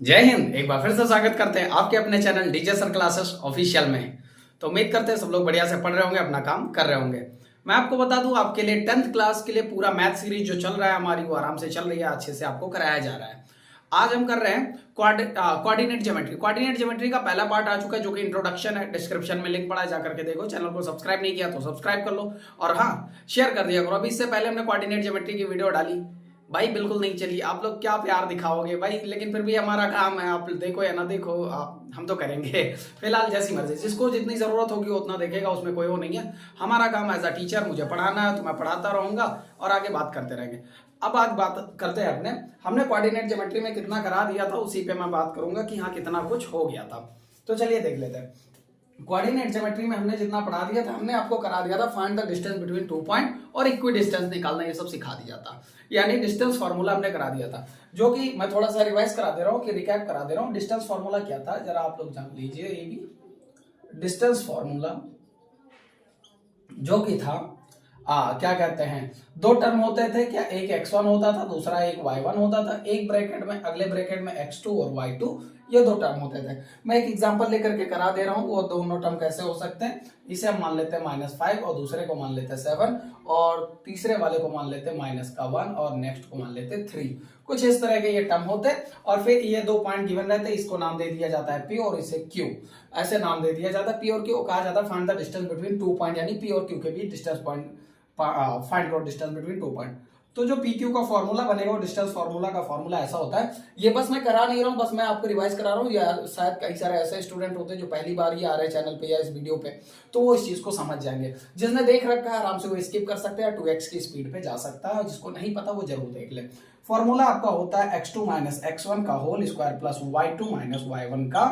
जय हिंद। एक बार फिर से स्वागत करते हैं आपके अपने channel DJ sir classes official में। तो उम्मीद करते हैं सब लोग बढ़िया से पढ़ रहे होंगे, अपना काम कर रहे होंगे। मैं आपको बता दूं, आपके लिए 10th क्लास के लिए पूरा मैथ सीरीज जो चल रहा है हमारी, वो आराम से चल रही है, अच्छे से आपको कराया जा रहा है। आज हम कर रहे हैं कोऑर्डिनेट ज्योमेट्री। कोऑर्डिनेट ज्योमेट्री का पहला पार्ट आ चुका है, जो कि इंट्रोडक्शन है। डिस्क्रिप्शन में लिंक पड़ा है, जाकर के देखो। चैनल को सब्सक्राइब नहीं किया तो सब्सक्राइब कर लो, और हाँ, शेयर कर दिया करो। अभी इससे पहले हमने कोऑर्डिनेट ज्योमेट्री की वीडियो डाली भाई, बिल्कुल नहीं चली। आप लोग क्या प्यार दिखाओगे भाई, लेकिन फिर भी हमारा काम है, आप देखो या ना देखो, हम तो करेंगे। फिलहाल जैसी मर्जी, जिसको जितनी जरूरत होगी उतना देखेगा, उसमें कोई वो नहीं है। हमारा काम एज अ टीचर, मुझे पढ़ाना है तो मैं पढ़ाता रहूंगा और आगे बात करते रहेंगे। अब आज बात करते हैं हमने कोऑर्डिनेट ज्योमेट्री में कितना करा दिया था, उसी पे मैं बात करूंगा कि हाँ कितना कुछ हो गया था। तो चलिए देख लेते हैं। कोऑर्डिनेट ज्योमेट्री में हमने जितना पढ़ा दिया था, हमने आपको करा दिया था find the distance between 2 point और इक्वी डिस्टेंस निकालना, ये सब सिखा दिया था। यानी डिस्टेंस फार्मूला हमने करा दिया था, जो कि मैं थोड़ा सा रिवाइज करा दे रहा हूँ, कि रिकैप करा दे रहा हूँ। डिस्टेंस फार्मूला क्या था जरा आप लोग जान लीजिए। ये भी डिस्टेंस फार्मूला जो कि था, क्या कहते हैं, दो टर्म होते थे क्या, एक x1 होता था, दूसरा एक y1 होता था। एक ब्रैकेट में, अगले ब्रैकेट में x2 और y2, ये दो टर्म होते थे। मैं एक एग्जांपल लेकर के करा दे रहा हूं, वो दोनों टर्म कैसे हो सकते हैं। इसे हम मान लेते हैं -5 और दूसरे को मान लेते हैं 7 और तीसरे वाले को मान लेते हैं -1 और नेक्स्ट को मान लेते हैं 3। कुछ इस तरह के ये टर्म होते हैं, और फिर ये दो पॉइंट गिवन रहते हैं। इसको नाम दे दिया जाता है P और इसे Q, ऐसे नाम दे दिया जाता है। P और Q कहा जाता है find the distance between 2 point, यानी P और Q के बीच distance point, find out distance between 2 point. तो जो PQ का फॉर्मूला बनेगा, वो डिस्टेंस फार्मूला का फॉर्मूला ऐसा होता है। ये बस मैं करा नहीं रहा हूं, बस मैं आपको रिवाइज करा रहा हूं। या शायद कई सारे ऐसे स्टूडेंट होते हैं जो पहली बार ही आ रहे हैं चैनल पे या इस वीडियो पे, तो वो इस चीज को समझ जाएंगे। जिसने देख रखा है आराम से वो स्किप कर सकते हैं, 2x की स्पीड पे जा सकता है। जिसको नहीं पता वो जरूर देख ले। फॉर्मूला आपका होता है x2 - x1 का whole square plus y2 - y1 का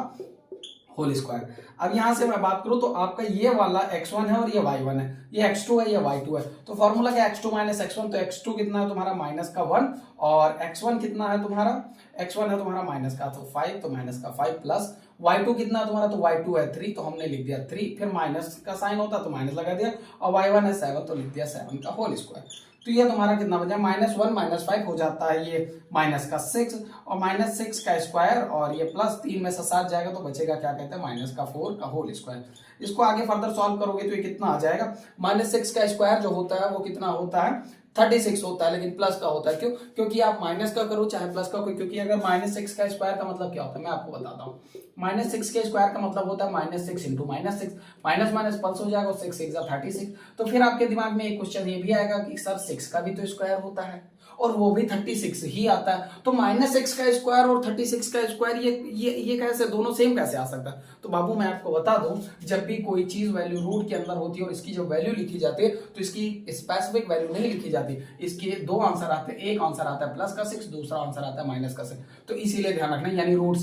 होल स्क्वायर। अब यहां से मैं बात करूं तो आपका ये वाला x1 है और ये y1 है, ये x2 है, ये y2 है। तो फॉर्मूला क्या, x2 - x1, तो x2 कितना है तुम्हारा -1, और x1 कितना है तुम्हारा, x1 है तुम्हारा माइनस का तो 5, तो -5 प्लस y2 कितना है तुम्हारा, तो y2 है 3, तो हमने लिख दिया 3, फिर माइनस का साइन होता तो माइनस लगा दिया, और y1 है 7, तो लिख दिया 7 का होल स्क्वायर। तो ये तुम्हारा कितना बचा, -1 - 5 हो जाता है ये -6, और -6 का स्क्वायर, और ये +3 में से 7 जाएगा तो बचेगा क्या कहते हैं, -4 का होल स्क्वायर। इसको आगे फर्दर सॉल्व करोगे तो ये कितना आ जाएगा, -6 का स्क्वायर जो होता है वो कितना होता है, 36 होता है, लेकिन प्लस का होता है। क्यों, क्योंकि आप माइनस का करो चाहे प्लस का करो, क्योंकि अगर -6 का स्क्वायर का मतलब क्या होता है मैं आपको बताता हूँ। -6 के स्क्वायर का मतलब होता है -6 इंटू -6, माइनस माइनस प्लस हो जाएगा, 6 6 36। तो फिर आपके दिमाग में एक क्वेश्चन ये भी आएगा कि सर 6 का भी तो स्क्वायर होता है और वो भी 36 ही आता है, तो -6 का स्क्वायर और 36 का स्क्वायर ये कैसे, दोनों सेम कैसे आ सकता है। तो बाबू मैं आपको बता दूं, जब भी कोई चीज वैल्यू रूट के अंदर होती है और इसकी जब वैल्यू लिखी जाती है तो इसकी स्पेसिफिक वैल्यू नहीं लिखी जाती। इसके दो आंसर आते हैं, एक आंसर आता है +6, दूसरा आंसर आता है -6। तो इसीलिए ध्यान रखना, यानी रूट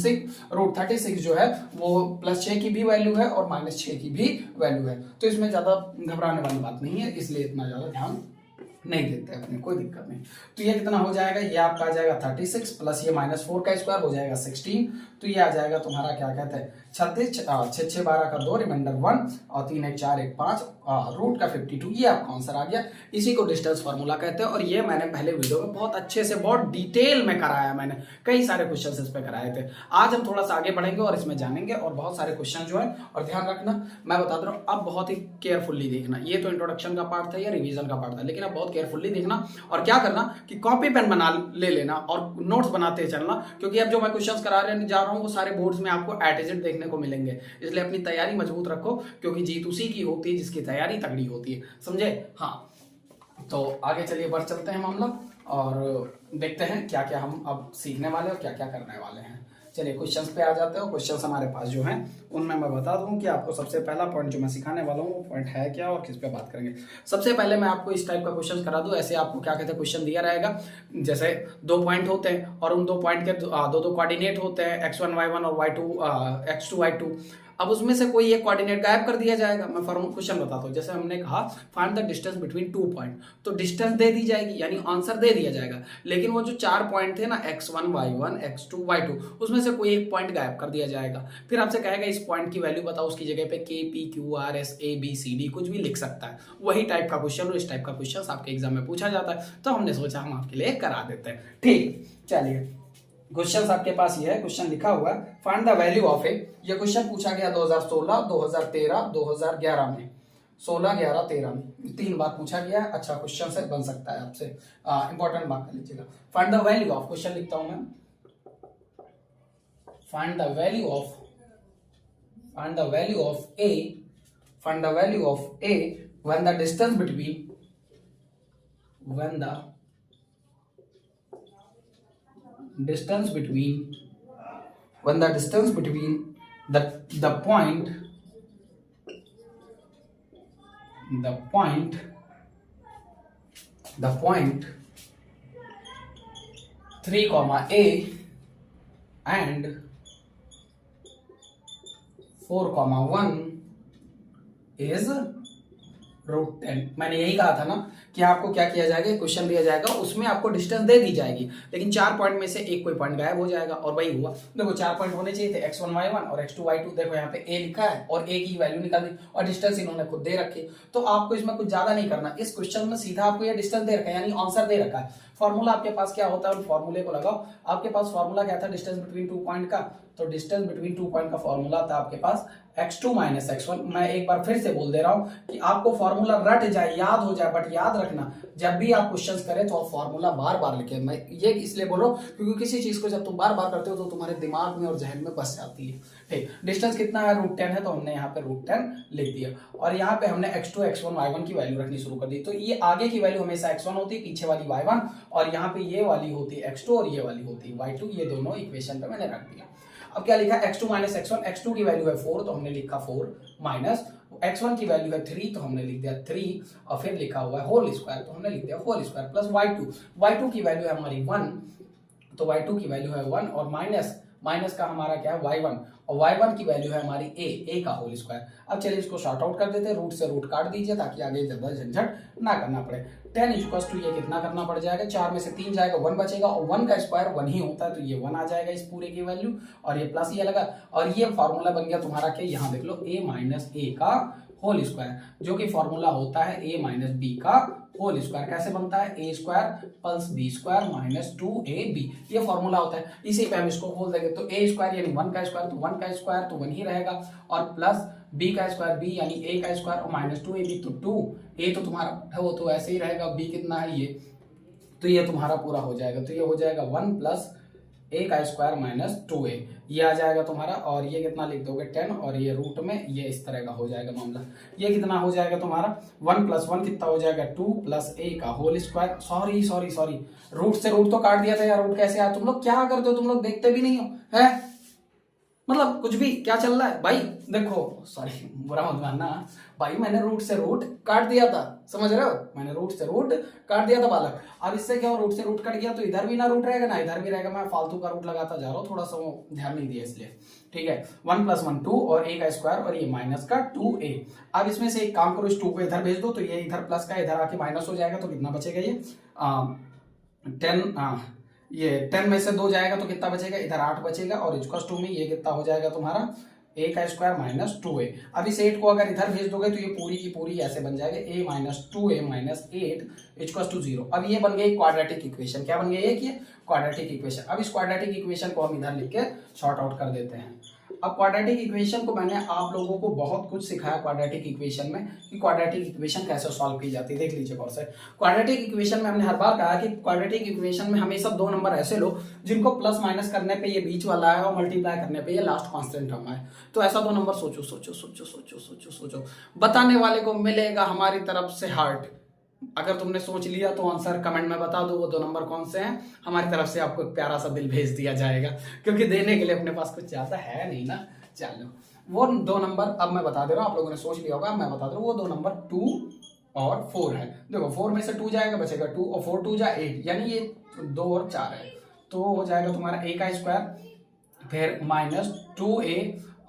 36 जो है वो +6 की भी वैल्यू है और -6 की भी वैल्यू है। तो इसमें ज्यादा घबराने वाली बात नहीं है, इसलिए इतना ज्यादा ध्यान नहीं देते अपने, कोई दिक्कत नहीं। तो ये कितना हो जाएगा, ये आपका आ जाएगा 36 प्लस ये -4 का स्क्वायर हो जाएगा 16। तो ये आ जाएगा तुम्हारा क्या कहते हैं 36, 6 6 12 का 2, रिमाइंडर 1, और 3 1 4 1 5, रूट का 52, ये आपका आंसर आ गया। इसी को डिस्टेंस फार्मूला कहते हैं, और ये मैंने पहले वीडियो में बहुत अच्छे से, बहुत डिटेल में कराया। मैंने कई सारे क्वेश्चन इस पे कराए थे। आज हम थोड़ा सा आगे बढ़ेंगे और इसमें जानेंगे, और बहुत सारे क्वेश्चन जो है, और ध्यान रखना मैं बता रहा हूँ, अब बहुत ही केयरफुल्ली देखना। ये तो इंट्रोडक्शन का पार्ट था या रिवीजन का पार्ट था, लेकिन अब बहुत केयरफुल्ली देखना, और क्या करना कि कॉपी पेन बना ले लेना और नोट्स बनाते चलना, क्योंकि अब जो मैं क्वेश्चंस करा जा रहा हूँ वो सारे बोर्ड्स में आपको एट देखने को मिलेंगे। इसलिए अपनी तैयारी मजबूत रखो, क्योंकि जीत उसी की होती है जिसकी तैयारी तगड़ी होती है, समझे। हाँ, तो आगे चलिए बढ़ चलते हैं मामला, और देखते हैं क्या क्या हम अब सीखने वाले और क्या क्या करने वाले हैं। चलिए क्वेश्चंस पे आ जाते हो। क्वेश्चंस हमारे पास जो हैं उनमें मैं बता दूं कि आपको सबसे पहला पॉइंट जो मैं सिखाने वाला हूं वो पॉइंट है क्या और किस पे बात करेंगे। सबसे पहले मैं आपको इस टाइप का क्वेश्चन करा दूं। ऐसे आपको क्या कहते हैं क्वेश्चन दिया रहेगा, जैसे दो पॉइंट होते हैं और उन दो पॉइंट के दो दो कोऑर्डिनेट होते हैं, x1 y1 और y2 x2 y2। अब उसमें से कोई एक कोऑर्डिनेट गायब कर दिया जाएगा। मैं क्वेश्चन बताता हूँ। जैसे हमने कहा find the distance between 2 point, तो डिस्टेंस दे दी जाएगी, यानी आंसर दे दिया जाएगा, लेकिन वो जो 4 पॉइंट थे ना x1 y1 x2 y2, उसमें से कोई एक पॉइंट गायब कर दिया जाएगा। फिर आपसे कहेगा इस पॉइंट की वैल्यू बताओ, उसकी जगह पे k p q r s a b c d कुछ भी लिख सकता है। वही टाइप का क्वेश्चन और इस टाइप का क्वेश्चन आपके एग्जाम में पूछा जाता है, तो हमने सोचा हम आपके लिए करा देते हैं। ठीक, चलिए क्वेश्चन आपके पास ये है, क्वेश्चन लिखा हुआ है फाइंड द वैल्यू ऑफ ए। ये क्वेश्चन पूछा गया 2016, 2013, 2011 में, 16, 11, 13 में 3 बार पूछा गया है। अच्छा क्वेश्चन से बन सकता है आपसे, इंपॉर्टेंट मार्क कर लीजिएगा। Find the value of, question लिखता हूं मैं, find the value of, find the value of A, find the value of A when the distance between, when the distance between, when the distance between the point, the point, the point 3 comma a and 4 comma 1 is √10। मैंने यही कहा था ना कि आपको क्या किया जाएगा, क्वेश्चन दिया जाएगा उसमें आपको डिस्टेंस दे दी जाएगी, लेकिन 4 पॉइंट में से एक कोई पॉइंट गायब हो जाएगा, और वही हुआ। देखो 4 पॉइंट होने चाहिए थे, x1 y1 और x2 y2। देखो यहाँ पे a लिखा है और a की वैल्यू निकाल दी, और डिस्टेंस इन्होंने खुद दे रखी। तो आपको इसमें कुछ ज्यादा नहीं करना, इस क्वेश्चन में सीधा आपको ये डिस्टेंस दे रखा है, यानी आंसर दे रखा है। फॉर्मूला आपके पास क्या होता है, फॉर्मूले को लगाओ। आपके पास फॉर्मूला क्या था डिस्टेंस बिटवीन 2 पॉइंट का, तो डिस्टेंस बिटवीन 2 पॉइंट का फॉर्मूला था आपके पास x2 माइनस x1। मैं एक बार फिर से बोल दे रहा हूं कि आपको फॉर्मूला रट जाए, याद हो जाए, बट याद रखना जब भी आप क्वेश्चंस करें तो आप फॉर्मूला बार बार लिखें। मैं ये इसलिए बोल रहा हूं क्योंकि किसी चीज को जब तुम बार बार करते हो तो तुम्हारे दिमाग में और जहन में बस जाती है। ठीक, डिस्टेंस कितना है, √10 है, तो हमने यहाँ पे √10 लिख दिया, और यहाँ पे हमने x2, x1, y1 की वैल्यू रखनी शुरू कर दी। तो ये आगे की वैल्यू हमेशा x1 होती है, पीछे वाली y1, और यहाँ पे ये वाली होती है x2 और ये वाली होती है y2। ये दोनों इक्वेशन पे मैंने रख दिया। अब क्या लिखा, x2 माइनस x1, x2 की वैल्यू है 4 तो हमने लिखा 4, माइनस x1 की वैल्यू है 3 तो हमने लिख दिया 3, और फिर लिखा हुआ है होल स्क्वायर तो हमने लिख दिया होल स्क्वायर, प्लस y2 की वैल्यू है हमारी 1, तो y2 की वैल्यू है 1, और माइनस का हमारा क्या है y1, और y1 की वैल्यू है हमारी a का होल स्क्वायर। अब चलिए इसको शॉर्ट आउट कर देते हैं, रूट से रूट काट दीजिए ताकि आगे ज्यादा झंझट ना करना पड़े। 10 इक्वल्स टू ये कितना करना पड़ जाएगा, 4 में से 3 जाएगा 1 बचेगा, और 1 का स्क्वायर 1 ही होता है, तो ये 1 आ जाएगा इस पूरे की वैल्यू, और ये प्लस ये लगा, और ये फॉर्मूला बन गया तुम्हारा क्या, यहाँ देख लो a माइनस a का होल स्क्वायर, जो कि फॉर्मूला होता है a माइनस b का होल स्क्वायर। कैसे बनता है, a square plus b square minus 2ab, ये फॉर्मूला होता है। इसी पे हम इसको खोल देंगे, तो a स्क्वायर यानी 1 का स्क्वायर, तो 1 का स्क्वायर तो 1 ही रहेगा, और प्लस b का स्क्वायर b यानी a का स्क्वायर, और माइनस 2ab, तो 2a तो तुम्हारा वो तो ऐसे ही रहेगा, b कितना है ये, तो ये तुम्हारा पूरा हो जाएगा, तो ये हो जाएगा 1 प्लस a का स्क्वायर माइनस 2a, ये आ जाएगा तुम्हारा, और ये कितना लिख दोगे 10, और ये रूट में ये इस तरह का हो जाएगा मामला। ये कितना हो जाएगा तुम्हारा 1 प्लस 1 कितना हो जाएगा 2 प्लस a का होल स्क्वायर, सॉरी रूट से रूट तो काट दिया था यार, रूट कैसे आया, तुम लोग क्या करते हो, तुम लोग देखते भी नहीं हो है, मतलब कुछ भी क्या चल रहा है भाई। देखो सॉरी बुरा मत मानना भाई, मैंने रूट से रूट काट दिया था, समझ रहे हो, मैंने रूट से रूट काट दिया था बालक। अब इससे क्या हो, रूट से रूट कट गया तो इधर भी ना रूट रहेगा ना इधर भी रहेगा, मैं फालतू का रूट लगाता जा रहा हूँ, थोड़ा सा वो ध्यान नहीं दिया इसलिए। ठीक है, 1 प्लस 1 2 और a का स्क्वायर, और ये माइनस का 2a। अब इसमें से एक काम करो, इस 2 को इधर भेज दो, तो ये इधर प्लस का इधर आके माइनस हो जाएगा, तो कितना बचेगा ये 10, ये 10 में से 2 जाएगा तो कितना बचेगा, इधर 8 बचेगा, और इक्वल्स टू में ये कितना हो जाएगा तुम्हारा a का स्क्वायर माइनस 2a। अब इस 8 को अगर इधर भेज दोगे तो ये पूरी की पूरी ऐसे बन जाएगा a minus 2a minus 8 equals to 0। अब ये बन गई क्वाड्रेटिक इक्वेशन, क्या बन गई एक ये क्वाड्रेटिक इक्वेशन। अब इस क्वाड्रेटिक इक्वेशन को हम इधर लिख के शॉर्ट आउट कर देते हैं। अब क्वाड्रेटिक इक्वेशन को मैंने आप लोगों को बहुत कुछ सिखाया क्वाड्रेटिक इक्वेशन में, कि क्वाड्रेटिक इक्वेशन कैसे सॉल्व की जाती है। देख लीजिए गौर से, क्वाड्रेटिक इक्वेशन में हमने हर बार कहा कि क्वाड्रेटिक इक्वेशन में हमेशा 2 नंबर ऐसे लो जिनको प्लस माइनस करने पे ये बीच वाला है, और मल्टीप्लाई करने पे ये लास्ट कांस्टेंट टर्म है। तो ऐसा 2 नंबर सोचो सोचो सोचो सोचो सोचो सोचो, बताने वाले को मिलेगा हमारी तरफ से हार्ट। अगर तुमने सोच लिया तो आंसर कमेंट में बता दो, वो 2 नंबर कौन से हैं, हमारी तरफ से आपको एक प्यारा सा दिल भेज दिया जाएगा, क्योंकि देने के लिए अपने पास कुछ ज्यादा है नहीं ना। चलो वो 2 नंबर अब मैं बता दे रहा हूँ, आप लोगों ने सोच लिया होगा, मैं बता दे रहा हूँ। वो 2 नंबर 2 और 4 है। देखो 4 में से 2 जाएगा बचेगा 2, और 4 2 जा 8, यानी ये 2 और 4 है, तो हो जाएगा तुम्हारा a का स्क्वायर, फिर माइनस 2a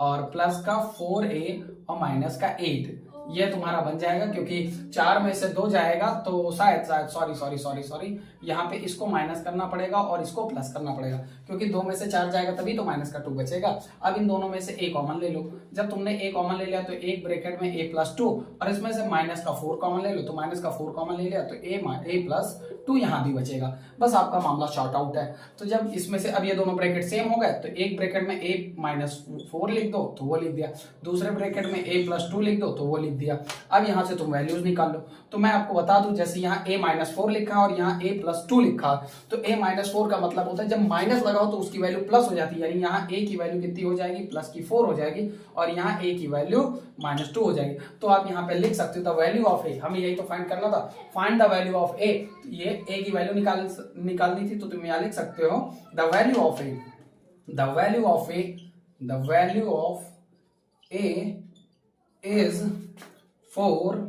और प्लस का 4a और माइनस का 8, ये तुम्हारा बन जाएगा। क्योंकि 4 में से 2 जाएगा तो शायद सॉरी यहाँ पे इसको माइनस करना पड़ेगा और इसको प्लस करना पड़ेगा, क्योंकि 2 में से 4 जाएगा तभी तो माइनस का 2 बचेगा। अब इन दोनों में से a कॉमन ले लो, जब तुमने a कॉमन ले लिया तो एक ब्रैकेट में a प्लस 2, और इसमें से माइनस का 4 कॉमन ले लो, तो माइनस का 4 कॉमन ले लिया तो a प्लस 2 यहाँ भी बचेगा, बस आपका मामला शॉर्ट आउट है। तो जब इसमें से अब ये दोनों ब्रैकेट सेम हो गए तो एक ब्रैकेट में a-4 लिख दो तो वो लिख दिया, दूसरे ब्रैकेट में a+2 लिख दो तो वो लिख दिया। अब यहाँ से तुम वैल्यूज निकाल लो। तो मैं आपको बता दूं, जैसे यहाँ a-4 लिखा और यहाँ a+2 लिखा, तो a-4 का मतलब होता है जब माइनस लगाओ तो उसकी वैल्यू प्लस हो जाती है, यानी यहाँ a की वैल्यू कितनी हो जाएगी, +4 हो जाएगी, और यहाँ a की वैल्यू -2 हो जाएगी। तो आप यहाँ पे लिख सकते हो द वैल्यू ऑफ a, हमें यही तो फाइंड करना था, find the value of a। ये a की वैल्यू निकालनी थी, तो तुम यहाँ लिख सकते हो the value of a, the value of a, the value of a is 4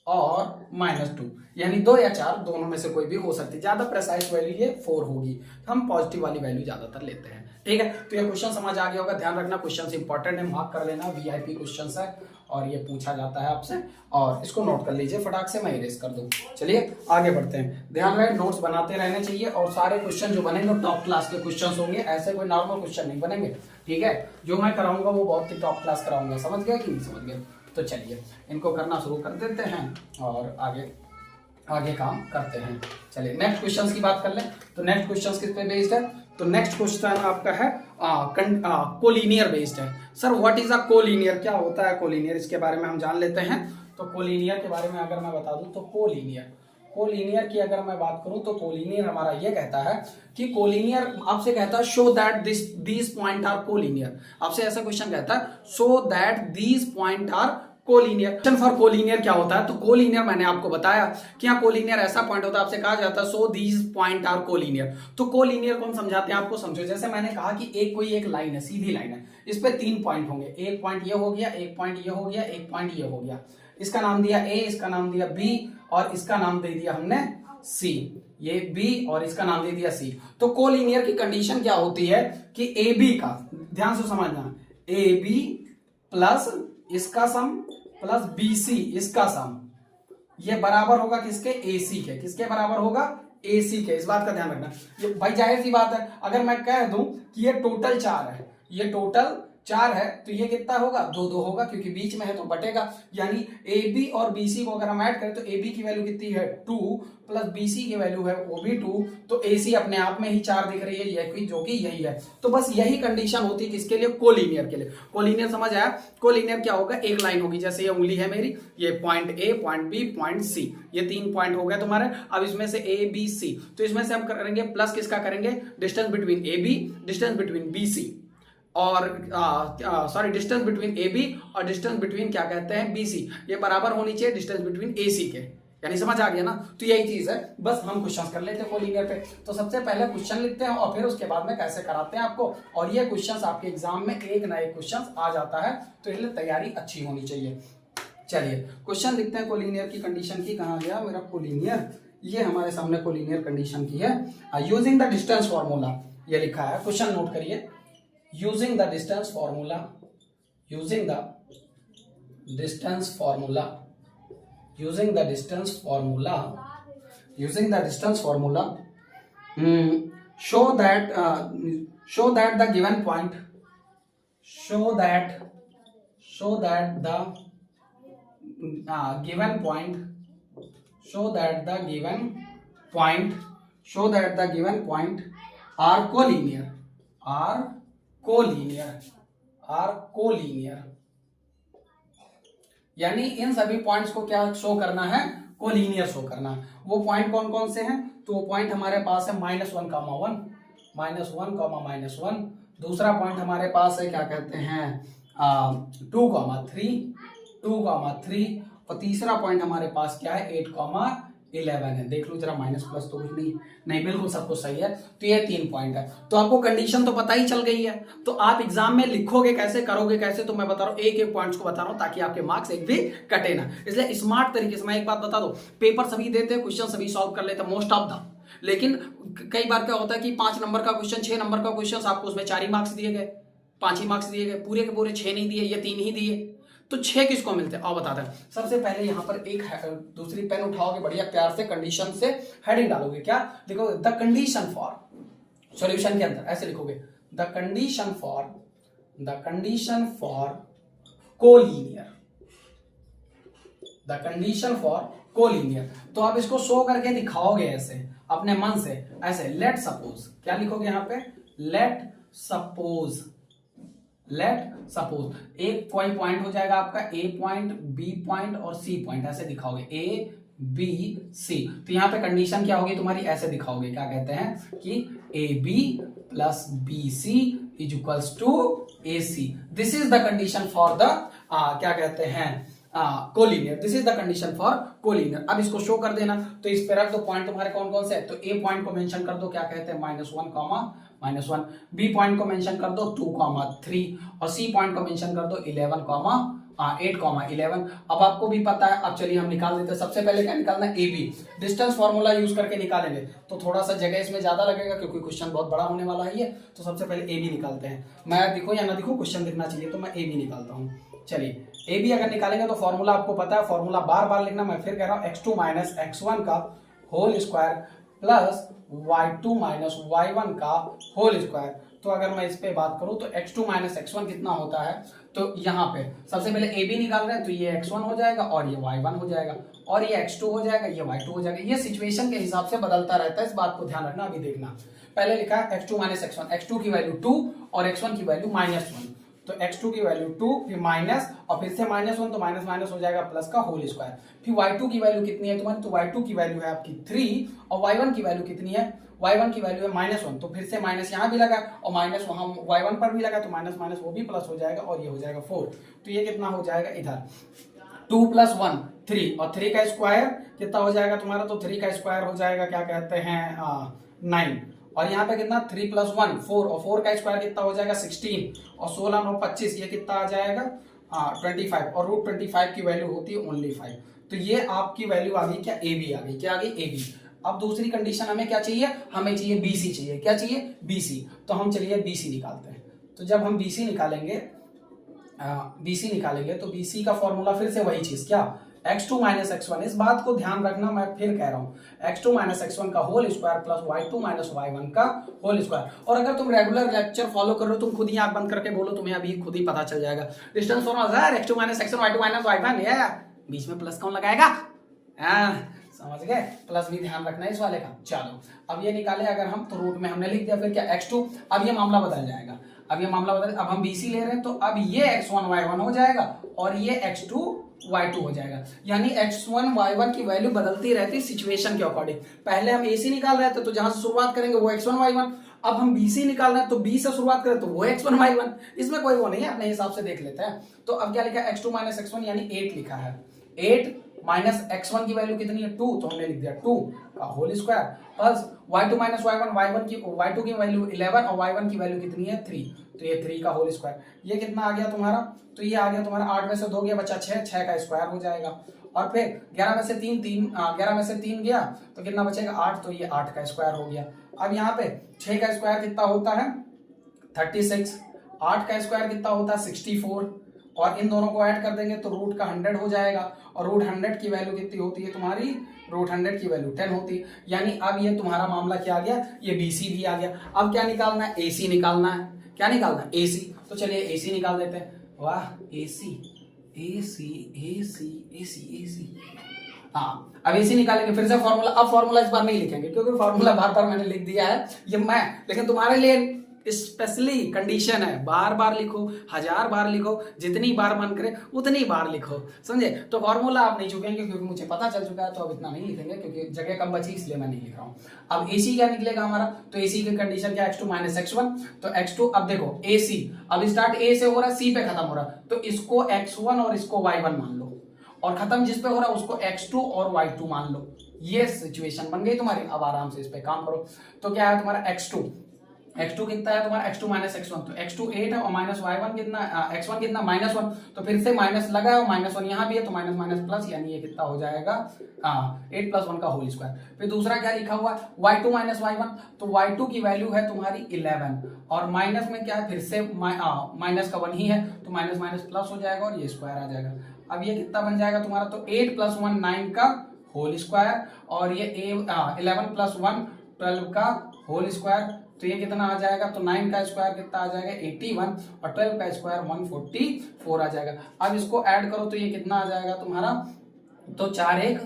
और -2, यानी 2 या 4 दोनों में से कोई भी हो सकती है। ज्यादा प्रेसाइज वैल्यू ये 4 होगी, हम पॉजिटिव वाली वैल्यू ज्यादातर लेते हैं। ठीक है, तो ये क्वेश्चन समझ आ गया होगा। ध्यान रखना क्वेश्चन इंपॉर्टेंट है, मार्क कर लेना, वीआईपी क्वेश्चन है और ये पूछा जाता है आपसे, और इसको नोट कर लीजिए फटाक से, मैं इरेज कर दूं। चलिए आगे बढ़ते हैं। ध्यान रहे नोट्स बनाते रहने चाहिए, और सारे क्वेश्चन जो बनेंगे टॉप क्लास के क्वेश्चन होंगे, ऐसे कोई नॉर्मल क्वेश्चन नहीं बनेंगे। ठीक है, जो मैं कराऊंगा वो बहुत ही टॉप क्लास कराऊंगा, समझ गए कि नहीं समझ गए? तो चलिए इनको करना शुरू कर देते हैं और आगे काम करते हैं। चलिए नेक्स्ट क्वेश्चंस की बात कर लें। तो नेक्स्ट क्वेश्चंस किस पे बेस्ड है? तो नेक्स्ट क्वेश्चन आपका है कोलिनियर बेस्ड है। Sir what is a collinear, क्या होता है कोलिनियर, इसके बारे में हम जान लेते हैं। तो कोलिनियर के बारे में अगर मैं बता दूं तो कोलिनियर की अगर मैं बात करूं तो कोलिनियर हमारा ये कहता है कि कोलिनियर आपसे कहता है show that these point are collinear. आपसे ऐसा क्वेश्चन कहता है show that these point are collinear. For collinear क्या होता है? तो कोलिनियर मैंने आपको बताया कि यहाँ कोलिनियर ऐसा पॉइंट होता है, आपसे कहा जाता है so these point are collinear. तो कोलिनियर को हम समझाते हैं आपको, समझो जैसे मैंने कहा कि एक लाइन है, सीधी लाइन है, इस पे 3 पॉइंट होंगे, एक पॉइंट ये हो गया, एक पॉइंट ये हो गया, एक पॉइंट ये हो गया। इसका नाम दिया ए, इसका नाम दिया बी, और इसका नाम दे दिया हमने सी। ये बी और इसका नाम दे दिया सी। तो कोलिनियर की कंडीशन क्या होती है कि ए बी का, ध्यान से समझना, ए बी प्लस इसका सम प्लस BC इसका सम, ये बराबर होगा किसके? AC के। किसके बराबर होगा? AC के। इस बात का ध्यान रखना। ये भाई जाहिर सी बात है, अगर मैं कह दूं कि ये टोटल 4 है, ये टोटल 4 है, तो ये कितना होगा? 2 होगा, क्योंकि बीच में है तो बटेगा। यानी AB और BC को अगर हम ऐड करें तो AB की वैल्यू कितनी है? 2 प्लस BC की वैल्यू है वो भी 2, तो AC अपने आप में ही 4 दिख रही है, ये जो कि यही है। तो बस यही कंडीशन होती है किसके लिए? कोलिनियर के लिए। कोलिनियर समझ आया? कोलिनियर क्या होगा? एक लाइन होगी, जैसे ये उंगली है मेरी, ये point A, point B, point C, ये 3 पॉइंट हो गए तुम्हारे। अब इसमें से A, B, C, तो इसमें से हम करेंगे प्लस किसका करेंगे? Distance between AB, distance between BC, और सॉरी डिस्टेंस बिटवीन AB और डिस्टेंस बिटवीन क्या कहते हैं? BC, ये बराबर होनी चाहिए डिस्टेंस बिटवीन AC के। यानी समझ आ गया ना? तो यही चीज है, बस हम क्वेश्चन कर लेते हैं कोलिनियर पे। तो सबसे पहले क्वेश्चन लिखते हैं और फिर उसके बाद में कैसे कराते हैं आपको, और ये क्वेश्चन आपके एग्जाम में एक ना एक क्वेश्चन आ जाता है, तो इसलिए तैयारी अच्छी होनी चाहिए। चलिए क्वेश्चन लिखते हैं कोलिनियर की कंडीशन की। कहाँ गया मेरा कोलिनियर? ये हमारे सामने कोलिनियर कंडीशन की है। यूजिंग द डिस्टेंस फॉर्मूला, ये लिखा है, क्वेश्चन नोट करिए। using the distance formula, using the distance formula, using the distance formula, using the distance formula, show that the given point, show that the given point, show that the given point, show that the given point are collinear, are collinear, यानी इन सभी points को क्या show करना है? Collinear show करना है। वो point कौन कौन से हैं? तो वो पॉइंट हमारे पास है -1, -1, दूसरा पॉइंट हमारे पास है क्या कहते हैं 2,3, और तीसरा पॉइंट हमारे पास क्या है 8,11 है। देख लो जरा, माइनस प्लस तो कुछ नहीं, बिल्कुल सब कुछ सही है। तो ये 3 पॉइंट है। तो आपको कंडीशन तो पता ही चल गई है, तो आप एग्जाम में लिखोगे कैसे, करोगे कैसे, तो मैं बता रहा हूँ एक पॉइंट्स को बता रहा हूँ ताकि आपके मार्क्स एक भी कटे ना। इसलिए स्मार्ट तरीके से मैं एक बात बता दो, पेपर सभी देते हैं, क्वेश्चन सभी सॉल्व कर लेते हैं मोस्ट ऑफ द, लेकिन कई बार क्या होता है कि 5 नंबर का क्वेश्चन, 6 नंबर का क्वेश्चन, आपको उसमें 4 ही मार्क्स दिए गए, 5 ही मार्क्स दिए गए, पूरे के पूरे 6 नहीं दिए, या 3 ही दिए, तो 6 किसको मिलते हैं? आओ बताते हैं। सबसे पहले यहां पर एक दूसरी पेन उठाओगे, बढ़िया प्यार से कंडीशन से हेडिंग डालोगे, क्या लिखोगे? द कंडीशन फॉर, सॉल्यूशन के अंदर ऐसे लिखोगे, the condition for collinear, the condition for collinear. तो आप इसको शो करके दिखाओगे ऐसे अपने मन से, ऐसे लेट सपोज, क्या लिखोगे यहाँ पे, लेट सपोज, लेट सपोज एक कोई पॉइंट हो जाएगा आपका, ए पॉइंट, बी पॉइंट और सी पॉइंट, ऐसे दिखाओगे ए बी सी। तो यहाँ पे कंडीशन क्या होगी तुम्हारी, ऐसे दिखाओगे, क्या कहते हैं कि A B plus B C is equals to A C. This is the condition for the क्या कहते हैं collinear, this is the condition for collinear. अब इसको शो कर देना, तो इस पे रख दो पॉइंट तुम्हारे कौन कौन से है, तो ए पॉइंट को मेंशन कर दो, क्या कहते हैं -1 -1, बी पॉइंट को मेंशन कर दो 2 3 और सी पॉइंट को मेंशन कर दो 11 8 11। अब आपको भी पता है, अब चलिए हम निकाल देते हैं। सबसे पहले क्या निकालना है, A B, distance formula use करके निकालेंगे, तो थोड़ा सा जगह इसमें ज्यादा लगेगा क्योंकि क्वेश्चन बहुत बड़ा होने वाला है ये। तो सबसे पहले ए बी निकालते हैं, मैं दिखो या ना दिखो क्वेश्चन दिखना चाहिए, तो मैं ए बी निकालता हूँ। चलिए ए बी अगर निकालेंगे तो फॉर्मूला आपको पता है, फॉर्मूला बार बार लिखना, मैं फिर कह रहा हूँ x2 माइनस x1 का whole square plus y2 minus y1 का होल स्क्वायर। तो अगर मैं इस पे बात करूं तो x2 माइनस x1 कितना होता है, तो यहाँ पे सबसे पहले ए बी निकाल रहे हैं, तो ये x1 हो जाएगा और ये y1 हो जाएगा और ये x2 हो जाएगा, ये y2 हो जाएगा। ये सिचुएशन के हिसाब से बदलता रहता है, इस बात को ध्यान रखना। अभी देखना, पहले लिखा है x2 माइनस x1, x2 की वैल्यू 2 और x1 की वैल्यू -1, तो x2 की वैल्यू 2 फिर माइनस और फिर से -1, तो माइनस माइनस हो जाएगा प्लस का होल स्क्वायर। फिर y2 की वैल्यू कितनी है तुम्हारी, तो y2 की वैल्यू है आपकी 3 और y1 की वैल्यू कितनी है, y1 की वैल्यू है -1, तो फिर से माइनस यहाँ भी लगा और माइनस वहां y1 पर भी लगा, तो माइनस माइनस वो भी प्लस हो जाएगा और ये हो जाएगा 4। तो ये कितना हो जाएगा इधर 2 + 1 3 और 3 का स्क्वायर कितना हो जाएगा तुम्हारा, तो 3 का स्क्वायर हो जाएगा क्या कहते हैं 9 और यहाँ पे कितना 3 + 1 4 और 4 का स्क्वायर कितना हो जाएगा 16 और 16 9 25, ये कितना आ जाएगा 25 और √25 की वैल्यू होती है ओनली 5। तो ये आपकी वैल्यू आ गई क्या, ए बी आ गई, क्या आ गई ए बी। अब दूसरी कंडीशन हमें क्या चाहिए, हमें चाहिए बीसी चाहिए, क्या चाहिए बीसी। तो हम चलिए बीसी निकालते हैं। तो जब हम बीसी निकालेंगे तो बीसी का फॉर्मूला फिर से वही चीज, क्या x2 माइनस x1, इस बात को ध्यान रखना, मैं फिर कह रहा हूं x2 माइनस x1 का whole square plus y2 minus y1 का होल स्क्वायर। और अगर तुम रेगुलर लेक्चर फॉलो कर रहे हो, तुम खुद ही आंख बंद करके बोलो, तुम्हें अभी खुद ही पता चल जाएगा। डिस्टेंस फॉर्मूला है x2 minus x1 y2 minus y1, ये बीच में प्लस कौन लगाएगा, समझ गए, प्लस भी ध्यान रखना है इस वाले का। चलो अब ये निकाले अगर हम, तो रूट में हमने लिख दिया, फिर क्या x2, अब ये मामला बदल जाएगा, अब हम BC ले रहे हैं, तो अब ये x1 y1 हो जाएगा और ये x2 y2 हो जाएगा। यानी x1 y1 की वैल्यू बदलती रहती सिचुएशन के अकॉर्डिंग। पहले हम AC निकाल रहे थे, तो जहां से शुरुआत करेंगे वो x1 y1, अब हम BC निकाल रहे हैं, तो B से शुरुआत करें तो वो x1 y1, इसमें कोई वो नहीं है, अपने हिसाब से देख लेते हैं। तो अब क्या लिखा है x2 माइनस x1 यानी 8 लिखा है, 8 माइनस x1 की वैल्यू कितनी है 2, तो हमने लिख दिया 2 का whole square plus y2 minus y1, y2 की वैल्यू 11 और y1 की वैल्यू कितनी है 3, तो ये 3 का होल स्क्वायर। ये कितना आ गया तुम्हारा, तो ये आ गया तुम्हारा 8 में से 2 गया बचा 6 का स्क्वायर हो जाएगा और फिर 11 में से 3 गया तो कितना बचेगा 8, तो ये 8 का स्क्वायर हो गया। अब यहाँ पे 6 का स्क्वायर कितना होता है 36, 8 का स्क्वायर कितना होता है 64 और इन दोनों को ऐड कर देंगे तो रूट का 100 हो जाएगा और रूट 100 की वैल्यू कितनी होती है तुम्हारी, रूट 100 की वैल्यू 10 होती है। यानी अब ये तुम्हारा मामला क्या आ गया, ये BC भी आ गया। अब क्या निकालना है, AC निकालना है, क्या निकालना है AC। तो चलिए AC निकाल देते हैं, वाह AC हाँ, अब AC निकालेंगे फिर से फॉर्मूला। अब फॉर्मूला इस बार नहीं लिखेंगे क्योंकि फॉर्मूला बार बार मैंने लिख दिया है ये मैं, लेकिन तुम्हारे लिए स्पेशली कंडीशन है, बार बार लिखो, 1000 बार लिखो, जितनी बार मन करे उतनी बार लिखो, समझे। तो फॉर्मूला आप नहीं चुकेंगे क्योंकि मुझे पता चल चुका है, तो अब इतना नहीं लिखेंगे क्योंकि जगह कम बची, इसलिए मैं नहीं लिख रहा हूं। अब AC क्या निकलेगा हमारा, तो AC की कंडीशन क्या x2 माइनस x1, तो x2 अब देखो AC अब स्टार्ट A से हो रहा है C पे खत्म हो रहा है, तो इसको x1 और इसको y1 मान लो और खत्म जिस पे हो रहा है उसको x2 और y2 मान लो। ये सिचुएशन बन गई तुम्हारी। अब आराम से इस पे काम करो। तो क्या है तुम्हारा x2 कितना है तुम्हारा x2 माइनस x1, तो x2 8 है और माइनस y1 कितना x1 कितना -1, तो फिर से माइनस लगा है और -1 यहाँ भी है, तो माइनस माइनस प्लस, यानी ये कितना हो जाएगा 8 + 1 का होल स्क्वायर। फिर दूसरा क्या लिखा हुआ है y2 माइनस y1, तो y2 की वैल्यू है तुम्हारी 11 और माइनस में क्या है फिर से माइनस का 1 ही है, तो माइनस माइनस प्लस हो जाएगा और ये स्क्वायर आ जाएगा। अब ये कितना बन जाएगा तुम्हारा, तो 8 + 1 9 का होल स्क्वायर और ये 11 + 1 12 का होल स्क्वायर, तो ये कितना आ जाएगा, तो 9 का स्क्वायर कितना आ जाएगा 81 और 12 का स्क्वायर 144 आ जाएगा। अब इसको ऐड करो तो ये कितना आ जाएगा तुम्हारा, तो 4 1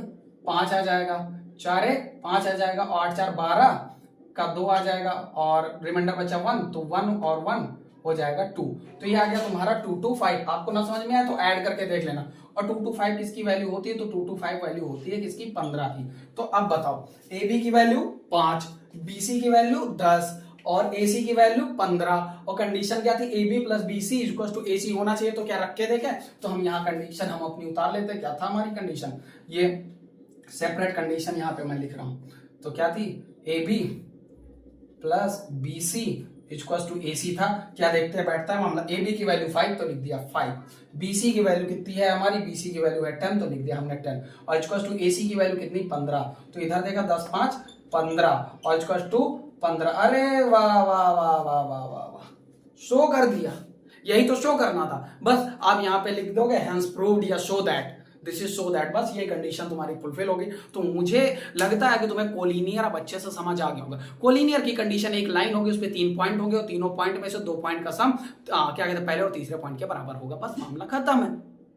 5 आ जाएगा, 4 1 5 आ जाएगा, 8 4 12 का 2 आ जाएगा और रिमाइंडर बचा 1, तो 1 और 1 हो जाएगा 2। तो ये आ गया तुम्हारा 2 2 5। आपको ना समझ में आया तो ऐड करके देख लेना। और 2 2 5 किसकी वैल्यू होती है? तो 2 2 5 वैल्यू होती है किसकी? 15 की। तो अब बताओ, ए बी की वैल्यू 5, बी सी की वैल्यू 10 और ए सी की वैल्यू 15। और कंडीशन क्या थी? A B plus B C equal to A C होना चाहिए। तो क्या रख के देखे? तो हम यहाँ कंडीशन हम अपनी उतार लेते। क्या था हमारी कंडीशन? ये सेपरेट कंडीशन यहाँ पे मैं लिख रहा हूँ। तो क्या थी? A B plus B C equal to A C था। क्या देखते बैठता है मामला? ए बी की वैल्यू 5 तो लिख दिया 5, बी सी की वैल्यू कितनी है हमारी? बी सी की वैल्यू है 10 तो लिख दिया हमने 10, और इक्वल टू ए सी की वैल्यू कितनी? 15। तो इधर देखा 10 5 15 और इक्वल टू 15। अरे वाह वाह वाह वाह वाह वाह वाह, शो कर दिया। यही तो शो करना था। बस आप यहाँ पे लिख दोगे हेंस प्रूव्ड या show that, this is show that. बस ये कंडीशन तुम्हारी फुलफिल होगी। तो मुझे लगता है कि तुम्हें कोलिनियर अब अच्छे से समझ आ गया होगा। कोलिनियर की कंडीशन एक लाइन होगी, उस पर 3 पॉइंट होंगे और तीनों पॉइंट में से 2 पॉइंट का सम क्या कहते हैं पहले और तीसरे पॉइंट के बराबर होगा। बस मामला खत्म है।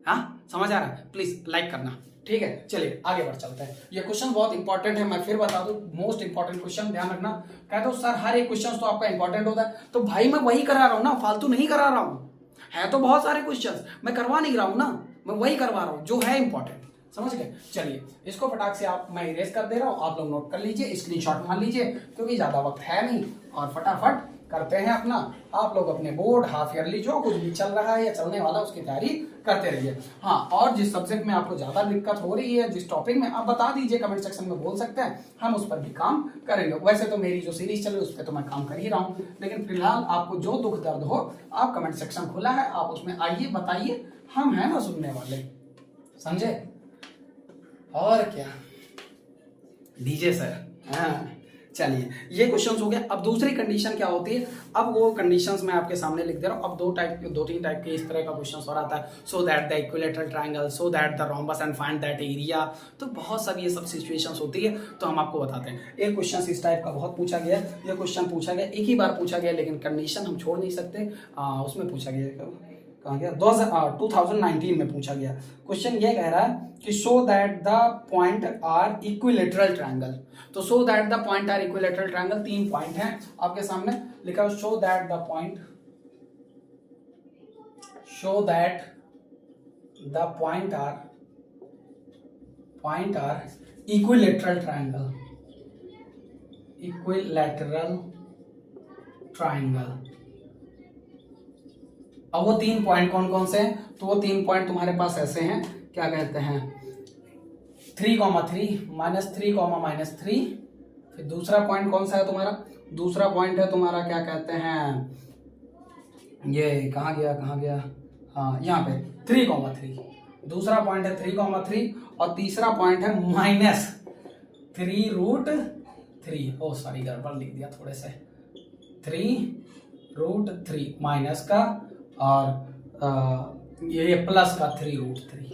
हाँ समझ आ रहा है? प्लीज लाइक करना। ठीक है, चलिए आगे बढ़ चलते हैं। ये क्वेश्चन बहुत इंपॉर्टेंट है, मैं फिर बता दूं, मोस्ट इंपॉर्टेंट क्वेश्चन, ध्यान रखना। कहते हो सर हर एक क्वेश्चन तो आपका इंपॉर्टेंट होता है, तो भाई मैं वही करा रहा हूं ना, फालतू नहीं करा रहा हूं। है तो बहुत सारे क्वेश्चंस, मैं करवा नहीं रहा हूं ना, मैं वही करवा रहा हूं जो है इंपॉर्टेंट। समझ गए? चलिए इसको फटाक से आप मैं इरेज कर दे रहा हूं, आप लोग नोट कर लीजिए, स्क्रीनशॉट मार लीजिए, क्योंकि ज्यादा वक्त है नहीं, और फटाफट करते हैं अपना। आप लोग अपने बोर्ड हाफ ईयरली जो कुछ भी चल रहा है या चलने वाला उसकी तैयारी करते रहिए। हाँ, और जिस सब्जेक्ट में आपको ज्यादा दिक्कत हो रही है, जिस टॉपिक में, आप बता दीजिए, कमेंट सेक्शन में बोल सकते हैं, हम उस पर भी काम करेंगे। वैसे तो मेरी जो सीरीज चल रही है उस पर तो मैं काम कर ही रहा हूँ, लेकिन फिलहाल आपको जो दुख दर्द हो, आप कमेंट सेक्शन खुला है, आप उसमें आइए, बताइए, हम हैं ना सुनने वाले। समझे? और क्या डीजे सर। हाँ चलिए, ये क्वेश्चंस हो गया। अब दूसरी कंडीशन क्या होती है? अब वो कंडीशंस मैं आपके सामने लिख दे रहा हूँ। अब दो तीन टाइप के इस तरह का क्वेश्चंस और आता है। So that the equilateral triangle, so that the rhombus and find that area. तो बहुत सारी ये सब सिचुएशंस होती है, तो हम आपको बताते हैं। एक क्वेश्चन इस टाइप का बहुत पूछा गया, ये क्वेश्चन पूछा गया, एक ही बार पूछा गया, लेकिन कंडीशन हम छोड़ नहीं सकते। उसमें पूछा गया, कहाँ गया, 2019 में पूछा गया। क्वेश्चन ये कह रहा है कि show that the point are equilateral triangle. तो show that the point are equilateral triangle, 3 point हैं आपके सामने लिखा है। Show that the point are equilateral triangle. अब वो 3 पॉइंट कौन कौन से हैं? तो वो 3 पॉइंट तुम्हारे पास ऐसे हैं, क्या कहते हैं, 3, 3 -3, फिर दूसरा पॉइंट कौन सा है तुम्हारा? दूसरा पॉइंट है तुम्हारा, क्या कहते हैं, ये कहाँ गया, हाँ यहाँ पे 3, दूसरा पॉइंट है 3, और तीसरा पॉइंट है -3√3। ओ सॉरी, गड़बड़ लिख दिया थोड़े से, 3√3 माइनस का और ये प्लस का 3√3।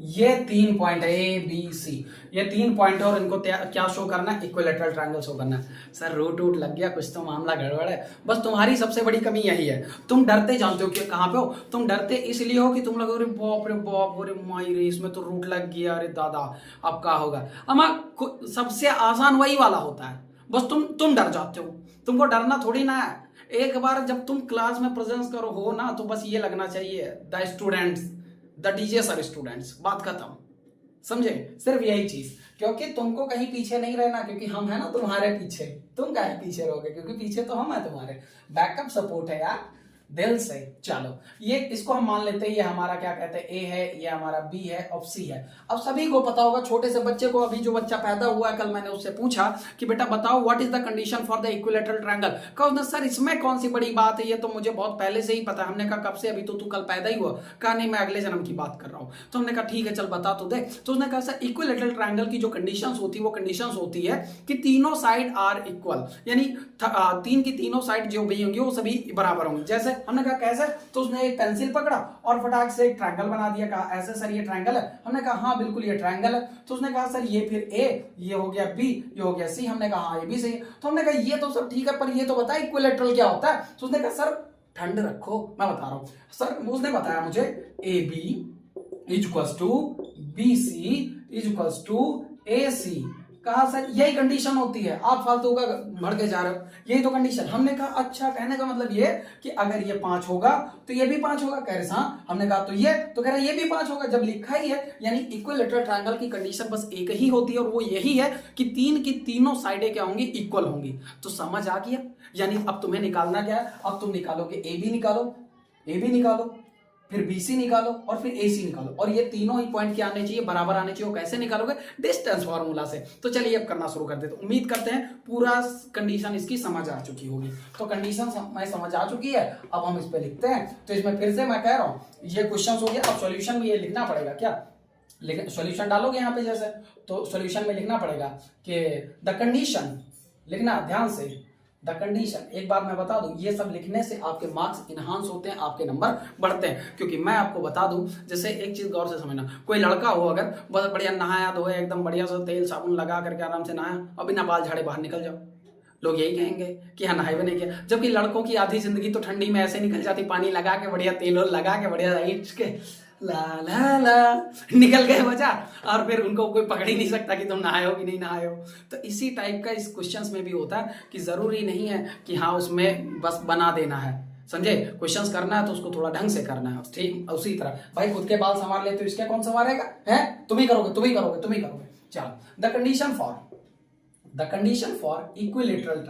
ये 3 पॉइंट है, ए बी सी, ये 3 पॉइंट है, और इनको क्या शो करना है? इक्विलेटरल ट्रायंगल शो करना है। सर रूट लग गया, कुछ तो मामला गड़बड़ है। बस तुम्हारी सबसे बड़ी कमी यही है, तुम डरते जानते हो कि कहाँ पे हो। तुम डरते इसलिए हो कि तुम लोग, अरे बाप रे माई रे, इसमें तो रूट लग गया, अरे दादा अब क्या होगा। अब सबसे आसान वही वाला होता है, बस तुम डर जाते हो। तुमको डरना थोड़ी ना है। एक बार जब तुम क्लास में प्रेजेंस करो हो ना, तो बस ये लगना चाहिए the students, the teachers are students, बात खत्म। समझे? सिर्फ यही चीज, क्योंकि तुमको कहीं पीछे नहीं रहना, क्योंकि हम है ना तुम्हारे पीछे। तुम कहीं पीछे रहोगे, क्योंकि पीछे तो हम है तुम्हारे, बैकअप सपोर्ट है यार, दिल से। चलो, ये इसको हम मान लेते हैं, ये हमारा क्या कहते हैं, ए है, ये हमारा बी है और सी है। अब सभी को पता होगा, छोटे से बच्चे को, अभी जो बच्चा पैदा हुआ है, कल मैंने उससे पूछा कि बेटा बताओ what is the condition for the equilateral triangle. कहा उसने सर इसमें कौन सी बड़ी बात है, ये तो मुझे बहुत पहले से ही पता है। हमने कहा कब से? अभी तो तू कल पैदा ही हुआ। कहा नहीं, मैं अगले जन्म की बात कर रहा हूँ। तो हमने कहा ठीक है, चल बता तो दे। तो उसने कहा सर इक्विलेटरल ट्रायंगल की जो कंडीशन होती है, वो कंडीशन होती है कि तीनों साइड आर इक्वल, यानी 3 की तीनों साइड जो भी होंगी वो सभी बराबर होंगी। जैसे हमने कहा कैसे? तो उसने एक पेंसिल पकड़ा और फटाक से एक ट्रायंगल बना दिया। कहा ऐसे सर ये ट्रायंगल है? हमने कहा हाँ बिल्कुल ये ट्रायंगल है। तो उसने कहा सर ये फिर ए, ये हो गया बी, ये हो गया सी। हमने कहा हाँ ये भी सही है। तो हमने कहा ये तो सब ठीक है, पर ये तो बता इक्विलेटरल क्या होता है। तो उसने कहा सर ठंड रखो, मैं बता रहा हूं सर। उसने बताया मुझे A B equals to B C is equals to AC। कहा सर यही कंडीशन होती है, आप फालतू का भड़के जा रहे हो, यही तो कंडीशन। हमने कहा अच्छा, कहने का मतलब ये कि अगर ये 5 होगा तो ये भी 5 होगा। कह रहे हाँ, हमने कहा तो ये, तो कह रहे ये भी 5 होगा। जब लिखा ही है, यानी इक्विलैटरल ट्रायंगल की कंडीशन बस एक ही होती है और वो यही है कि तीन की तीनों साइडें क्या होंगी, इक्वल होंगी। तो समझ आ गया। यानी अब तुम्हें निकालना क्या है, अब तुम निकालोगे AB निकालो, AB निकालो, फिर BC निकालो और फिर AC निकालो, और ये तीनों ही पॉइंट क्या आने चाहिए, बराबर आने चाहिए। कैसे निकालोगे, डिस्टेंस फार्मूला से। तो चलिए अब करना शुरू कर देते। तो उम्मीद करते हैं पूरा कंडीशन इसकी समझ आ चुकी होगी। तो कंडीशन समझ आ चुकी है, अब हम इस पे लिखते हैं। तो इसमें फिर से मैं कह रहा हूं, ये क्वेश्चन हो गया। अब सॉल्यूशन में ये लिखना पड़ेगा क्या, लेकिन सॉल्यूशन डालोगे यहाँ पे जैसे, तो सॉल्यूशन में लिखना पड़ेगा कि द कंडीशन, लिखना ध्यान से, द कंडीशन। एक बात मैं बता दूं, ये सब लिखने से आपके मार्क्स इनहांस होते हैं, आपके नंबर बढ़ते हैं। क्योंकि मैं आपको बता दूं, जैसे एक चीज गौर से समझना, कोई लड़का हो अगर बहुत बढ़िया नहाया धोया, एकदम बढ़िया सा तेल साबुन लगा करके आराम से नहाया, और बिना बाल झाड़े बाहर निकल जाओ, लोग यही कहेंगे कि हाँ नहाए भी नहीं किया। जबकि लड़कों की आधी जिंदगी तो ठंडी में ऐसे निकल जाती, पानी लगा के बढ़िया तेल लगा के बढ़िया ईंच के ला ला ला निकल गए बचा, और फिर उनको कोई पकड़ ही नहीं सकता कि तुम नहाए हो कि नहीं नहाए हो। तो इसी टाइप का इस क्वेश्चंस में भी होता है कि जरूरी नहीं है कि हाँ उसमें बस बना देना है, समझे। क्वेश्चंस करना है तो उसको थोड़ा ढंग से करना है। ठीक उसी तरह भाई खुद के बाल संवार ले तो इसके कौन संवारेगा, है तुम ही करोगे, तुम ही करोगे, तुम ही करोगे। चलो, the condition for equilateral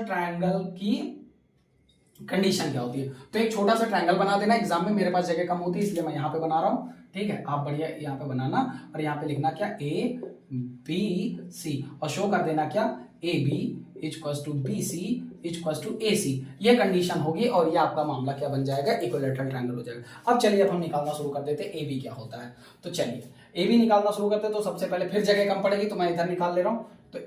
triangle की कंडीशन क्या होती है। तो एक छोटा सा ट्रायंगल बना देना। एग्जाम में मेरे पास जगह कम होती है इसलिए मैं यहाँ पे बना रहा हूँ, ठीक है। आप बढ़िया यहाँ पे बनाना और यहाँ पे लिखना क्या, ABC, और शो कर देना क्या, AB equals to BC equals to AC। ये कंडीशन होगी और ये आपका मामला क्या बन जाएगा, इक्विलैटरल ट्रायंगल हो जाएगा। अब चलिए अब हम निकालना शुरू कर देते हैं AB क्या होता है। तो चलिए AB निकालना शुरू करते हैं। तो सबसे पहले फिर जगह कम पड़ेगी तो मैं इधर निकाल ले रहा हूँ। तो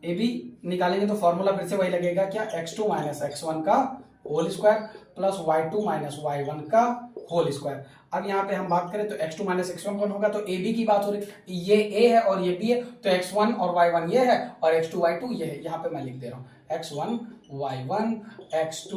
AB निकालेंगे तो फॉर्मूला फिर से वही लगेगा क्या, x2 माइनस x1 का whole square plus y2 minus y1 का होल स्क्वायर। अब यहाँ पे हम बात करें तो x2 माइनस x1 कौन होगा, तो AB की बात हो रही, ये A है और ये B है, तो x1 और y1 ये है और x2 y2 ये है। यहाँ पे मैं लिख दे रहा हूँ x1 y1 x2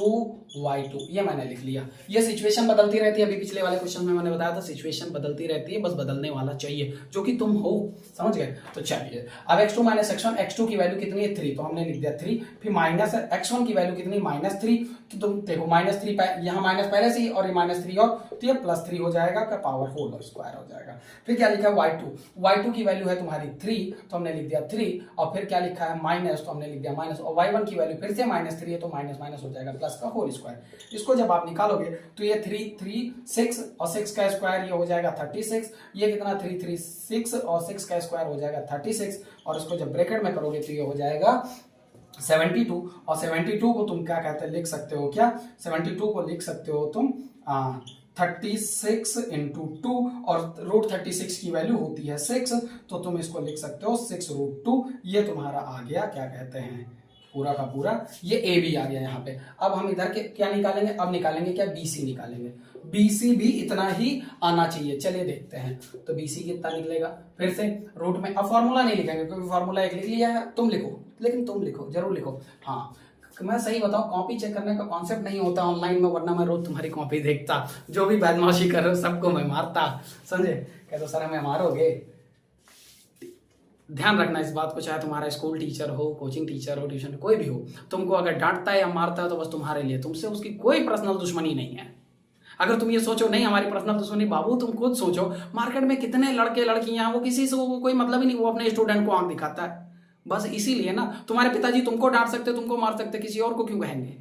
y2, ये मैंने लिख लिया। ये सिचुएशन बदलती रहती है, अभी पिछले वाले क्वेश्चन में मैंने बताया था सिचुएशन बदलती रहती है, बस बदलने वाला चाहिए जो कि तुम हो, समझ गए। तो चलिए अब x2 माइनस x1, x2 की वैल्यू कितनी है 3, तो हमने लिख दिया 3, फिर माइनस x1 की वैल्यू कितनी -3, तो तुम देखो -3 यहाँ माइनस पहले से ही और ये -3 और तो ये +3 हो जाएगा का पावर होल स्क्वायर हो जाएगा। फिर क्या लिखा है y2 की वैल्यू है तुम्हारी 3, तो हमने लिख दिया 3, और फिर क्या लिखा है माइनस, तो हमने लिख दिया माइनस, और y1 की वैल्यू फिर से -3 है तो माइनस माइनस हो जाएगा प्लस का होल स्क्वायर। इसको जब आप निकालोगे तो ये 3 6 और 6 का स्क्वायर ये हो जाएगा 36, ये कितना 3 6 और 6 का स्क्वायर हो जाएगा 36, और इसको जब ब्रैकेट में करोगे तो ये हो जाएगा 72, और 72 को तुम क्या कहते हैं लिख सकते हो क्या, 72 को लिख सकते हो तुम 36 इंटू 2, और √36 की वैल्यू होती है 6, तो तुम इसको लिख सकते हो 6√2। ये तुम्हारा आ गया क्या कहते हैं पूरा का पूरा, ये AB आ गया यहाँ पे। अब हम इधर के क्या निकालेंगे, अब निकालेंगे क्या, BC निकालेंगे। BC भी इतना ही आना चाहिए। चलिए देखते हैं तो BC कितना निकलेगा, फिर से रूट में। अब फॉर्मूला नहीं लिखेंगे क्योंकि फॉर्मूला एक लिख लिया है, तुम लिखो, लेकिन तुम लिखो, जरूर लिखो। हाँ मैं सही बताऊं, कॉपी चेक करने का कॉन्सेप्ट नहीं होता ऑनलाइन में, वरना मैं रोज तुम्हारी कॉपी देखता, जो भी बदमाशी कर रहे हो सबको मैं मारता, समझे। कह दो सर हमें मारोगे। ध्यान रखना इस बात को, चाहे तुम्हारा स्कूल टीचर हो, कोचिंग टीचर हो, ट्यूशन कोई भी हो, तुमको अगर डांटता है या मारता है तो बस तुम्हारे लिए, तुमसे उसकी कोई पर्सनल दुश्मनी नहीं है। अगर तुम ये सोचो नहीं हमारी पर्सनल दुश्मनी, बाबू तुम खुद सोचो मार्केट में कितने लड़के लड़कियां, वो किसी से वो कोई मतलब ही नहीं, वो अपने स्टूडेंट को आंख दिखाता है। बस इसीलिए ना तुम्हारे पिताजी तुमको डांट सकते, तुमको मार सकते, किसी और को क्यों कहेंगे,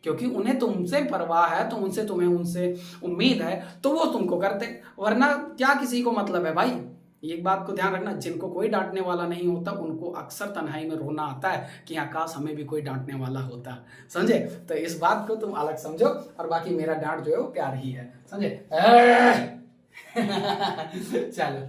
क्योंकि उन्हें तुमसे परवाह है, तो उनसे तुम्हें उनसे उम्मीद है तो वो तुमको करते, वरना क्या किसी को मतलब है भाई। एक बात को ध्यान रखना, जिनको कोई डांटने वाला नहीं होता उनको अक्सर तन्हाई में रोना आता है कि हाँ काश हमें भी कोई डांटने वाला होता, समझे। तो इस बात को तुम अलग समझो, और बाकी मेरा डांट जो है वो प्यार ही है, समझे। चलो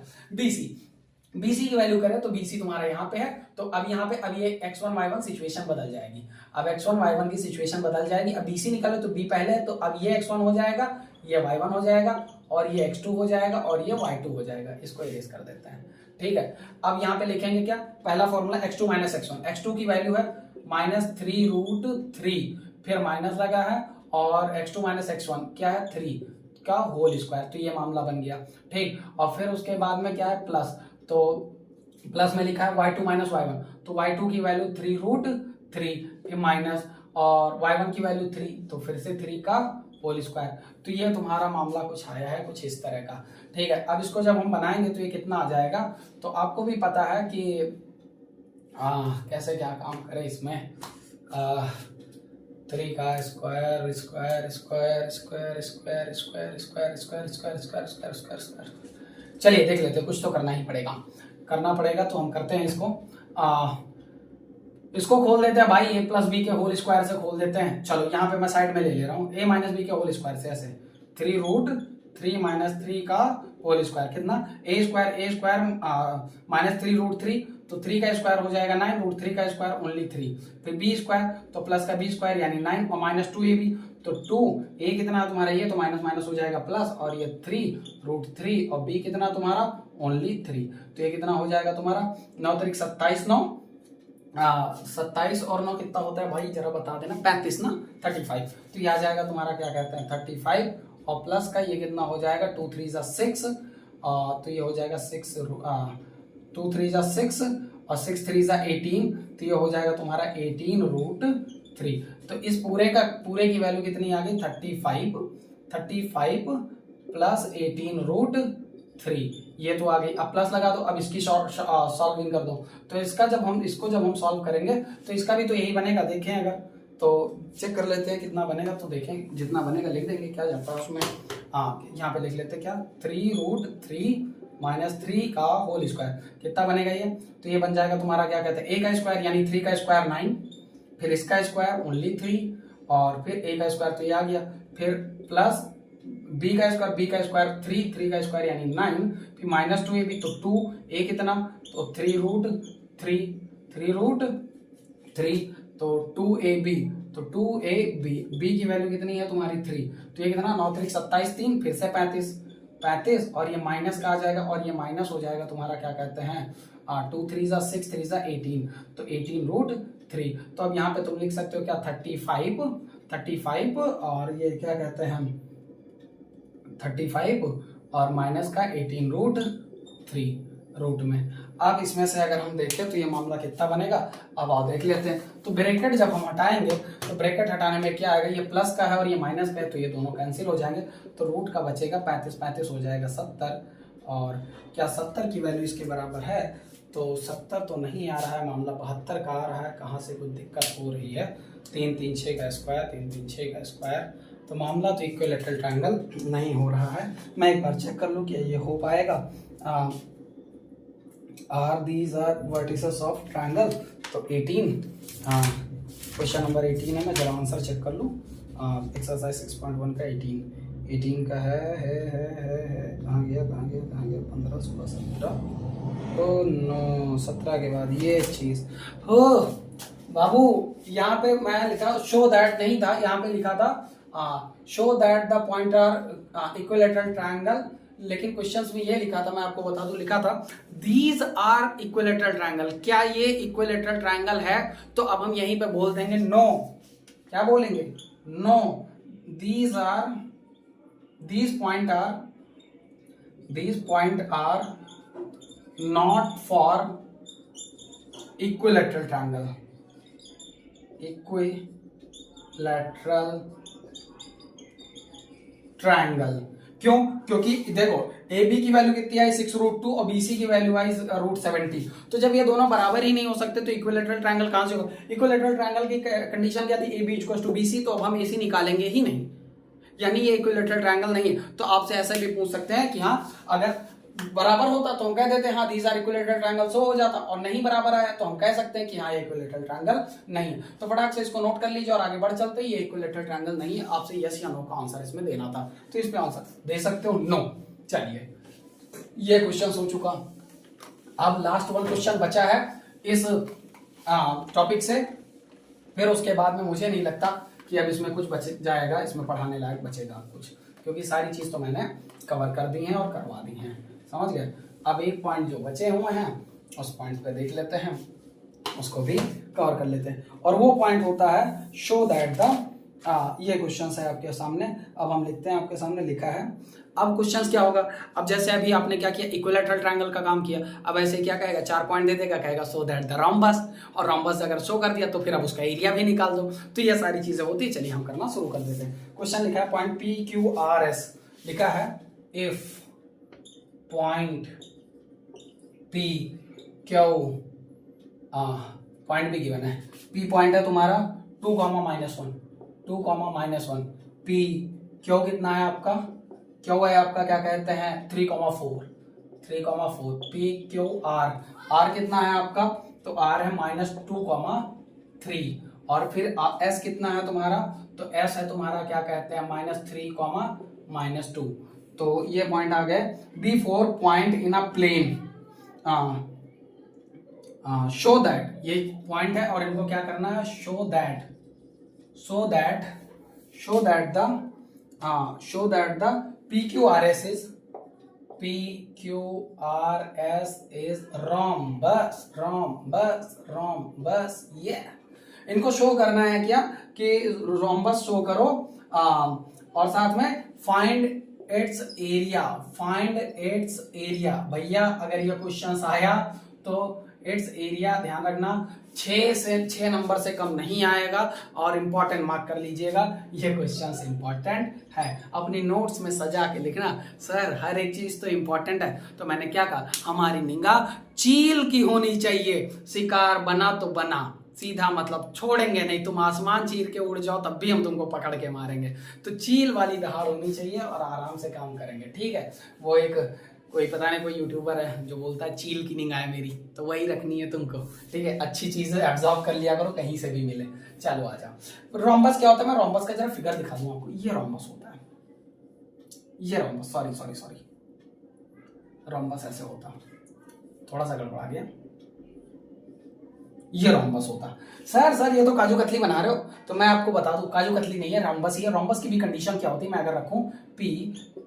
BC की वैल्यू करें तो BC तुम्हारा यहाँ पे है, तो अब यहाँ पे अब ये x1 y1 सिचुएशन बदल जाएगी। अब x1 y1 की सिचुएशन बदल जाएगी। अब BC निकालो तो B पहले है, तो अब ये x1 हो जाएगा, ये y1 हो जाएगा, और ये x2 हो जाएगा, और ये y2 हो जाएगा। इसको इरेज कर देते हैं, ठीक है। अब यहाँ पे लिखेंगे क्या, पहला formula x2 minus x1, x2 की वैल्यू है -3√3, फिर माइनस लगा है और x2 माइनस x1 क्या है 3 का होल स्क्वायर, तो ये मामला बन गया। ठीक, और फिर उसके बाद में क्या है प्लस, तो प्लस में लिखा है y2 माइनस y1, तो y2 की वैल्यू 3√3, फिर माइनस और y1 की वैल्यू 3, तो फिर से 3 का होल स्क्वायर। तो ये तुम्हारा मामला कुछ आया है कुछ इस तरह का। ठीक है, अब इसको जब हम बनाएंगे तो ये कितना आ जाएगा, तो आपको भी पता है कि कैसे क्या काम करें इसमें। 3 का square square square square square square square square square square square square square, चलिए देख लेते हैं, कुछ तो करना ही पड़ेगा, करना पड़ेगा, तो हम करते हैं इसको। इसको खोल देते हैं भाई, a प्लस बी के होल स्क्वायर से खोल देते हैं। चलो यहाँ पे मैं साइड में ले रहा हूँ a माइनस बी के होल स्क्वायर से, ऐसे 3√3 माइनस 3 का होल स्क्वायर, कितना a स्क्वायर माइनस 3√3, तो 3 का स्क्वायर हो जाएगा 9, √3 का स्क्वायर ओनली 3, फिर b स्क्वायर, तो प्लस का b स्क्वायर यानी 9 और माइनस 2ab, तो 2 a कितना तुम्हारा ये, तो माइनस माइनस हो जाएगा प्लस, और ये 3√3 और b कितना तुम्हारा ओनली 3, तो ये कितना हो जाएगा तुम्हारा 9 तारीख 27, 27 और 9 कितना होता है भाई जरा बता देना, 35 ना, 35, तो ये आ जाएगा तुम्हारा क्या कहते हैं 35, और प्लस का ये कितना हो जाएगा 2 3 जा 6, तो ये हो जाएगा 6, 2 3 जा 6 और 6 3 जा 18, तो ये हो जाएगा तुम्हारा 18√3। तो इस पूरे की वैल्यू कितनी आ गई 35 प्लस 18√3, ये तो आ गई। अब प्लस लगा दो, अब इसकी सॉल्विंग कर दो, तो इसका जब हम सॉल्व करेंगे तो इसका भी तो यही बनेगा। देखें अगर, तो चेक कर लेते हैं कितना बनेगा, तो देखें जितना बनेगा लिख देंगे, क्या जाता है उसमें। यहाँ पे लिख लेते हैं क्या, 3√3 माइनस 3 का होल स्क्वायर, कितना बनेगा ये, तो ये बन जाएगा तुम्हारा क्या कहते हैं a का स्क्वायर यानी 3 का स्क्वायर 9, फिर इसका स्क्वायर ओनली 3, और फिर a का स्क्वायर तो ये आ गया, फिर प्लस b का स्क्वायर 3 का स्क्वायर यानी 9, फिर माइनस 2ab, तो 2a कितना, तो 3√3, तो 2ab, तो 2ab, b की वैल्यू कितनी है तुम्हारी 3, तो ये कितना 9 3 27 3, फिर से 35 और ये माइनस का आ जाएगा, और ये माइनस हो जाएगा तुम्हारा क्या कहते हैं 2 3 जा 6 3 जा 18, तो 18√3। तो अब यहाँ पे तुम लिख सकते हो क्या 35 और ये क्या कहते हैं हम 35 और माइनस का 18√3 रूट में। अब इसमें से अगर हम देखें तो ये मामला कितना बनेगा, अब आओ देख लेते हैं। तो ब्रैकेट जब हम हटाएंगे तो ब्रैकेट हटाने में क्या आएगा, ये प्लस का है और ये माइनस का है, तो ये दोनों कैंसिल हो जाएंगे, तो रूट का बचेगा 35 हो जाएगा 70, और क्या 70 की वैल्यू इसके बराबर है, तो 70 तो नहीं आ रहा है, मामला 72 का आ रहा है। कहाँ से कुछ दिक्कत हो रही है, 3 3 6 का स्क्वायर, 3 3 6 का स्क्वायर, तो मामला तो इक्विलैटरल ट्रायंगल नहीं हो रहा है। मैं एक बार चेक कर लूँ कि ये हो पाएगा। Are these are vertices of triangle, तो 18, क्वेश्चन नंबर 18 है, मैं जरा आंसर चेक कर लूँ। एक्सरसाइज 6.1 का 18 का है कहाँ गया 15 16 17, ओ नो 17 के बाद ये चीज़ हो बाबू, यहाँ पे मैं लिखा शो दैट नहीं था, यहाँ पे लिखा था show that the point are equilateral triangle, लेकिन क्वेश्चंस में ये लिखा था, मैं आपको बता दूं, लिखा था दीज आर इक्विलैटरल ट्रायंगल। क्या ये इक्विलैटरल ट्रायंगल है, तो अब हम यहीं पे बोल देंगे नो। क्या बोलेंगे, no, these point are not for equilateral triangle, equilateral triangle. क्यों, क्योंकि देखो ए बी की वैल्यू कितनी आई 6√2 और बी सी की वैल्यू आई √70, तो जब ये दोनों बराबर ही नहीं हो सकते तो इक्विलैटरल ट्रायंगल कहां से होगा। इक्विलैटरल ट्रायंगल की कंडीशन क्या थी, A B equals to B C, तो अब हम ए सी निकालेंगे ही नहीं, यानी ये इक्विलैटरल ट्रायंगल नहीं है। तो आपसे ऐसा भी पूछ सकते हैं कि हाँ अगर बराबर होता तो हम कह देते हैं हाँ दीज आर इक्विलैटरल ट्रायंगल, सो हो जाता, और नहीं बराबर आया तो हम कह सकते हैं कि हाँ ये इक्विलैटरल ट्रायंगल नहीं है। तो फटाक से इसको नोट कर लीजिए और आगे बढ़ चलते हैं। ये इक्विलैटरल ट्रायंगल नहीं है, आपसे यस या नो का आंसर इसमें देना था, तो इस पे आंसर दे सकते हो नो। चलिए ये क्वेश्चन हो चुका, अब लास्ट वन क्वेश्चन बचा है इस टॉपिक से, फिर उसके बाद में मुझे नहीं लगता कि अब इसमें कुछ बच जाएगा, इसमें पढ़ाने लायक बचेगा कुछ, क्योंकि सारी चीज तो मैंने कवर कर दी है और करवा दी है, समझ गए। अब एक पॉइंट जो बचे हुए हैं उस पॉइंट पे देख लेते हैं, उसको भी कवर कर लेते हैं, और वो पॉइंट होता है शो दैट द ये क्वेश्चन है आपके सामने। अब हम लिखते हैं, आपके सामने लिखा है। अब क्वेश्चन क्या होगा, अब जैसे अभी आपने क्या किया, इक्विलैटरल ट्रायंगल का काम किया, अब ऐसे क्या कहेगा, 4 पॉइंट दे देगा, कहेगा सो दैट द रोम्बस, और रोम्बस अगर शो कर दिया तो फिर अब उसका एरिया भी निकाल दो। तो ये सारी चीजें होती है। चलिए हम करना शुरू कर देते हैं। क्वेश्चन लिखा है point P Q R S, लिखा है if point P Q, point भी गिवन है, पी पॉइंट है तुम्हारा 2,-1, 2,-1, पी क्यू कितना है आपका, क्यू है आपका क्या कहते हैं 3,4, पी क्यू आर, आर कितना है आपका, तो आर है -2,3, और फिर एस कितना है तुम्हारा, तो एस है तुम्हारा क्या कहते हैं -3,-2। तो ये पॉइंट आ गए। Be 4 point in a plane, show that, ये पॉइंट है और इनको क्या करना है, show that the PQRS is rhombus, ये इनको शो करना है क्या, कि रोम्बस शो करो, और साथ में फाइंड इट्स एरिया। भैया अगर ये क्वेश्चन आया तो इट्स एरिया ध्यान रखना 6 नंबर से कम नहीं आएगा, और इंपॉर्टेंट मार्क कर लीजिएगा, ये क्वेश्चन इंपॉर्टेंट है। अपनी नोट्स में सजा के लिखना, सर हर एक चीज तो इंपॉर्टेंट है। तो मैंने क्या कहा, हमारी निगाह चील की होनी चाहिए, शिकार बना तो बना, सीधा मतलब छोड़ेंगे नहीं, तुम आसमान चीर के उड़ जाओ तब भी हम तुमको पकड़ के मारेंगे। तो चील वाली दहाड़ होनी चाहिए और आराम से काम करेंगे, ठीक है। वो एक कोई पता नहीं कोई यूट्यूबर है जो बोलता है चील की निगाह है मेरी, तो वही रखनी है तुमको, ठीक है। अच्छी चीजें एब्जॉर्ब कर लिया करो, कहीं से भी मिले। चलो आ जाओ। रोम्बस क्या होता है, मैं रोम्बस का जरा फिगर दिखा दूं आपको। ये रोम्बस होता है, ये रोम्बस, सॉरी रोम्बस ऐसे होता है, थोड़ा सा गड़बड़ा गया, ये रोम्बस होता। सर ये तो काजू कतली बना रहे हो, तो मैं आपको बता दूं काजू कतली नहीं है, रोम्बस ही है। रोम्बस की भी कंडीशन क्या होती है, मैं अगर रखूं पी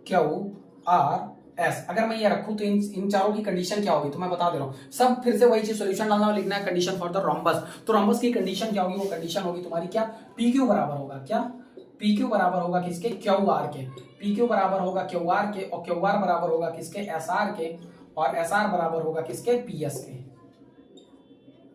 क्यू आर एस, अगर मैं ये रखूं तो इन चारों की कंडीशन क्या होगी, तो मैं बता दे रहा हूं। सब फिर से वही चीज सोल्यूशन डालना, लिखना है कंडीशन फॉर द रोम्बस। तो रोम्बस की कंडीशन क्या होगी, वो कंडीशन होगी तुम्हारी क्या, पी क्यू बराबर होगा क्या, पी क्यू बराबर होगा किसके, क्यू आर के, पी क्यू बराबर होगा क्यू आर के, और क्यू आर बराबर होगा किसके, एस आर के, और एस आर बराबर होगा किसके, पी एस के।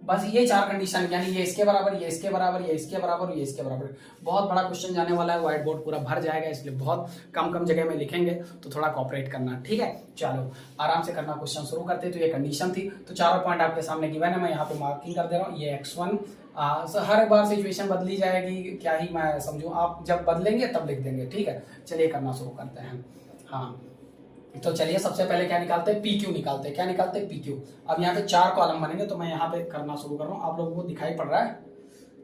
बस ये 4 कंडीशन, यानी ये इसके बराबर, ये इसके बराबर, ये इसके बराबर, ये इसके बराबर। बहुत बड़ा क्वेश्चन जाने वाला है, व्हाइट बोर्ड पूरा भर जाएगा, इसलिए बहुत कम जगह में लिखेंगे, तो थोड़ा कॉपरेट करना, ठीक है। चलो आराम से करना, क्वेश्चन शुरू करते। तो ये कंडीशन थी, तो चारों पॉइंट आपके सामने गिवन है, मैं यहाँ पे मार्किंग कर दे रहा हूँ। ये x1, हर बार सिचुएशन बदली जाएगी, क्या ही मैं समझू, आप जब बदलेंगे तब लिख देंगे, ठीक है। चलिए करना शुरू करते हैं। हाँ तो चलिए सबसे पहले क्या निकालते हैं, पी क्यू निकालते हैं। क्या निकालते हैं, पी क्यू। अब यहाँ पे 4 कॉलम बनेंगे, तो मैं यहाँ पे करना शुरू कर रहा हूँ। आप लोगों को दिखाई पड़ रहा है,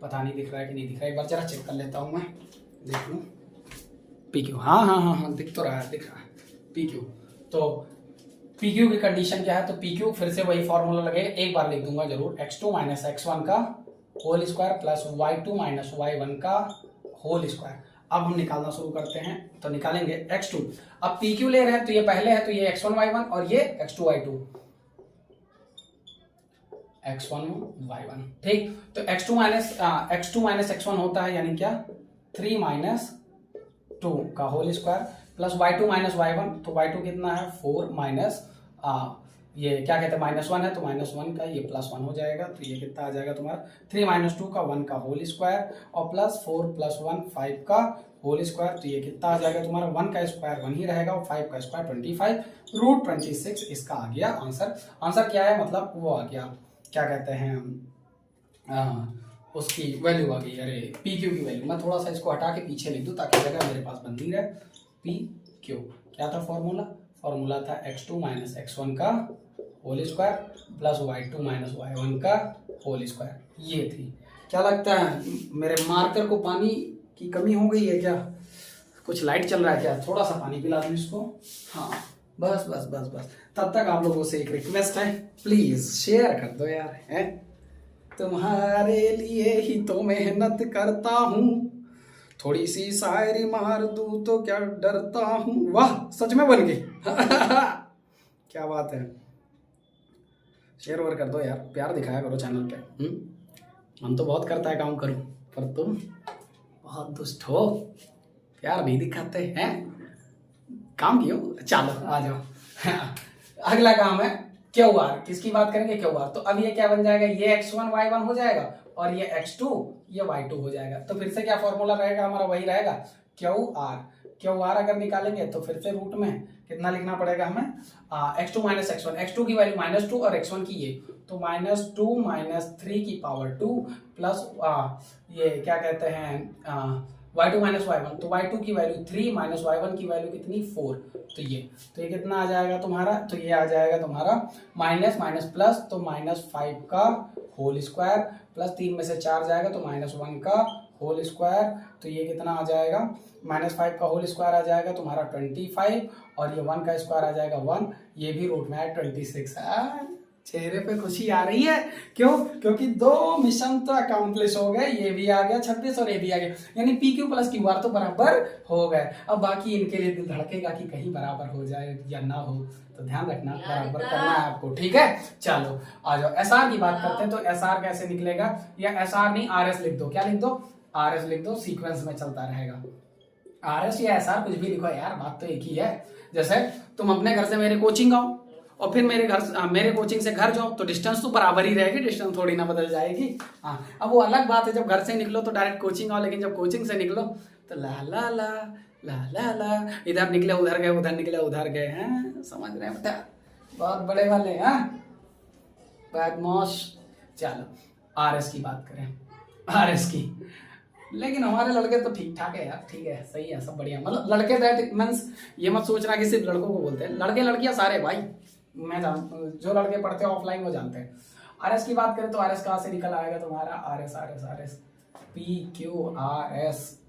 पता नहीं दिख रहा है कि नहीं दिख रहा है, एक बार जरा चेक कर लेता हूँ मैं, देख लूँ। पी क्यू, हाँ दिख तो रहा है, दिख रहा है पी क्यू। तो पी क्यू की कंडीशन क्या है, तो पी क्यू फिर से वही फॉर्मूला लगेगा, एक बार लिख दूंगा जरूर, x2 माइनस x1 का whole square plus y2 minus y1 का होल स्क्वायर। अब हम निकालना शुरू करते हैं, तो निकालेंगे x2। अब PQ ले रहे हैं, तो ये पहले है, तो ये x1 y1 और ये x2 y2, ठीक। तो x2 माइनस x1 होता है, यानी क्या 3 माइनस 2 का whole square plus y2 minus y1, तो y2 कितना है 4 माइनस ये क्या कहते हैं -1 है, तो -1 का ये +1 हो जाएगा, तो ये कितना आ जाएगा तुम्हारा 3 माइनस 2 का 1 का होल स्क्वायर और प्लस 4 + 1 5 का होल स्क्वायर, तो ये कितना आ जाएगा तुम्हारा 1 का स्क्वायर 1 ही रहेगा और 5 का स्क्वायर 25 √26 इसका आ गया आंसर। आंसर क्या है, मतलब वो आ गया, क्या कहते हैं उसकी वैल्यू आ गई, अरे पी क्यू की वैल्यू। मैं थोड़ा सा इसको हटा के पीछे लिख दूं ताकि जगह मेरे पास बंदी रहे। पी क्यू क्या था फॉर्मूला था x2 माइनस x1 का whole square plus y2 minus y1 का होल स्क्वायर, ये थी। क्या लगता है मेरे मार्कर को पानी की कमी हो गई है क्या, कुछ लाइट चल रहा है क्या, थोड़ा सा पानी पिला दूं इसको। हाँ बस बस बस बस। तब तक आप लोगों से एक रिक्वेस्ट है, प्लीज शेयर कर दो यार, है तुम्हारे लिए ही तो मेहनत करता हूँ, थोड़ी सी शायरी मार दूं तो क्या डरता हूँ। वाह सच में बन गई क्या बात है, शेयर ओवर कर दो यार, प्यार दिखाया करो चैनल पे। हम तो बहुत करता है काम करूं, पर तुम बहुत दुष्ट हो, प्यार नहीं दिखाते हैं, काम कियो। चलो आ जाओ। अगला काम है क्यू आर। किसकी बात करेंगे? Q R. तो अब ये क्या बन जाएगा? ये x1 y1 हो जाएगा और ये x2 ये y2 हो जाएगा। तो फिर से क्या फॉर्मूला रहेगा हमारा? वही रहेगा क्यू आर। क्यू आर अगर निकालेंगे तो फिर से रूट में कितना लिखना पड़ेगा हमें? x2 माइनस x1, x2 की वैल्यू -2 और x1 की ये, तो -2 - 3 की पावर 2 प्लस ये क्या कहते हैं y2 माइनस y1, तो y2 की वैल्यू 3 माइनस y1 की वैल्यू कितनी? 4। तो ये कितना आ जाएगा तुम्हारा? तो ये आ जाएगा तुम्हारा माइनस माइनस प्लस, तो -5 का होल स्क्वायर प्लस 3 में से 4 जाएगा तो -1 का होल स्क्वायर। तो ये कितना आ जाएगा? -5 का होल स्क्वायर आ जाएगा तुम्हारा 25 और ये 1 का स्क्वायर आ जाएगा 1। ये भी रूट में है 26। चेहरे पे खुशी आ रही है, क्यों? क्योंकि 2 मिशन तो अकाउंप्लिश हो गए। ये भी आ गया 26 और ये भी आ गया, यानी P Q plus Q R तो बराबर हो गए। अब बाकी इनके लिए दिल धड़केगा कि कहीं बराबर हो जाए या ना हो, तो ध्यान रखना बराबर करना है आपको, ठीक है। चलो आ जाओ, एस आर की बात करते हैं। तो एस आर कैसे निकलेगा? या एस आर नहीं, आर एस लिख दो। क्या लिख दो? आर एस लिख दो, सीक्वेंस में चलता रहेगा। आर एस या एस आर कुछ भी लिखो यार, बात तो एक ही है। जैसे तुम अपने घर से मेरे कोचिंग आओ और फिर मेरे कोचिंग से घर जाओ, तो डिस्टेंस तो बराबर ही रहेगी, डिस्टेंस थोड़ी ना बदल जाएगी। हाँ, अब वो अलग बात है जब घर से निकलो तो डायरेक्ट कोचिंग आओ, लेकिन जब कोचिंग से निकलो तो ला ला ला ला ला ला, इधर निकले उधर गए, उधर निकले उधर गए हैं। समझ रहे हैं बेटा? बहुत बड़े वाले हैं बदमाश। चलो आर एस की बात करें, आर एस की। लेकिन हमारे लड़के तो ठीक ठाक है यार, ठीक है, सही है, सब बढ़िया। मतलब लड़के दैट मींस ये मत सोचना कि सिर्फ लड़कों को बोलते हैं, लड़के लड़कियां सारे भाई। मैं जो लड़के पढ़ते हैं ऑफलाइन वो जानते हैं। आरएस की बात करें तो आरएस कहाँ से निकल आएगा तुम्हारा? RS RS RS P Q R S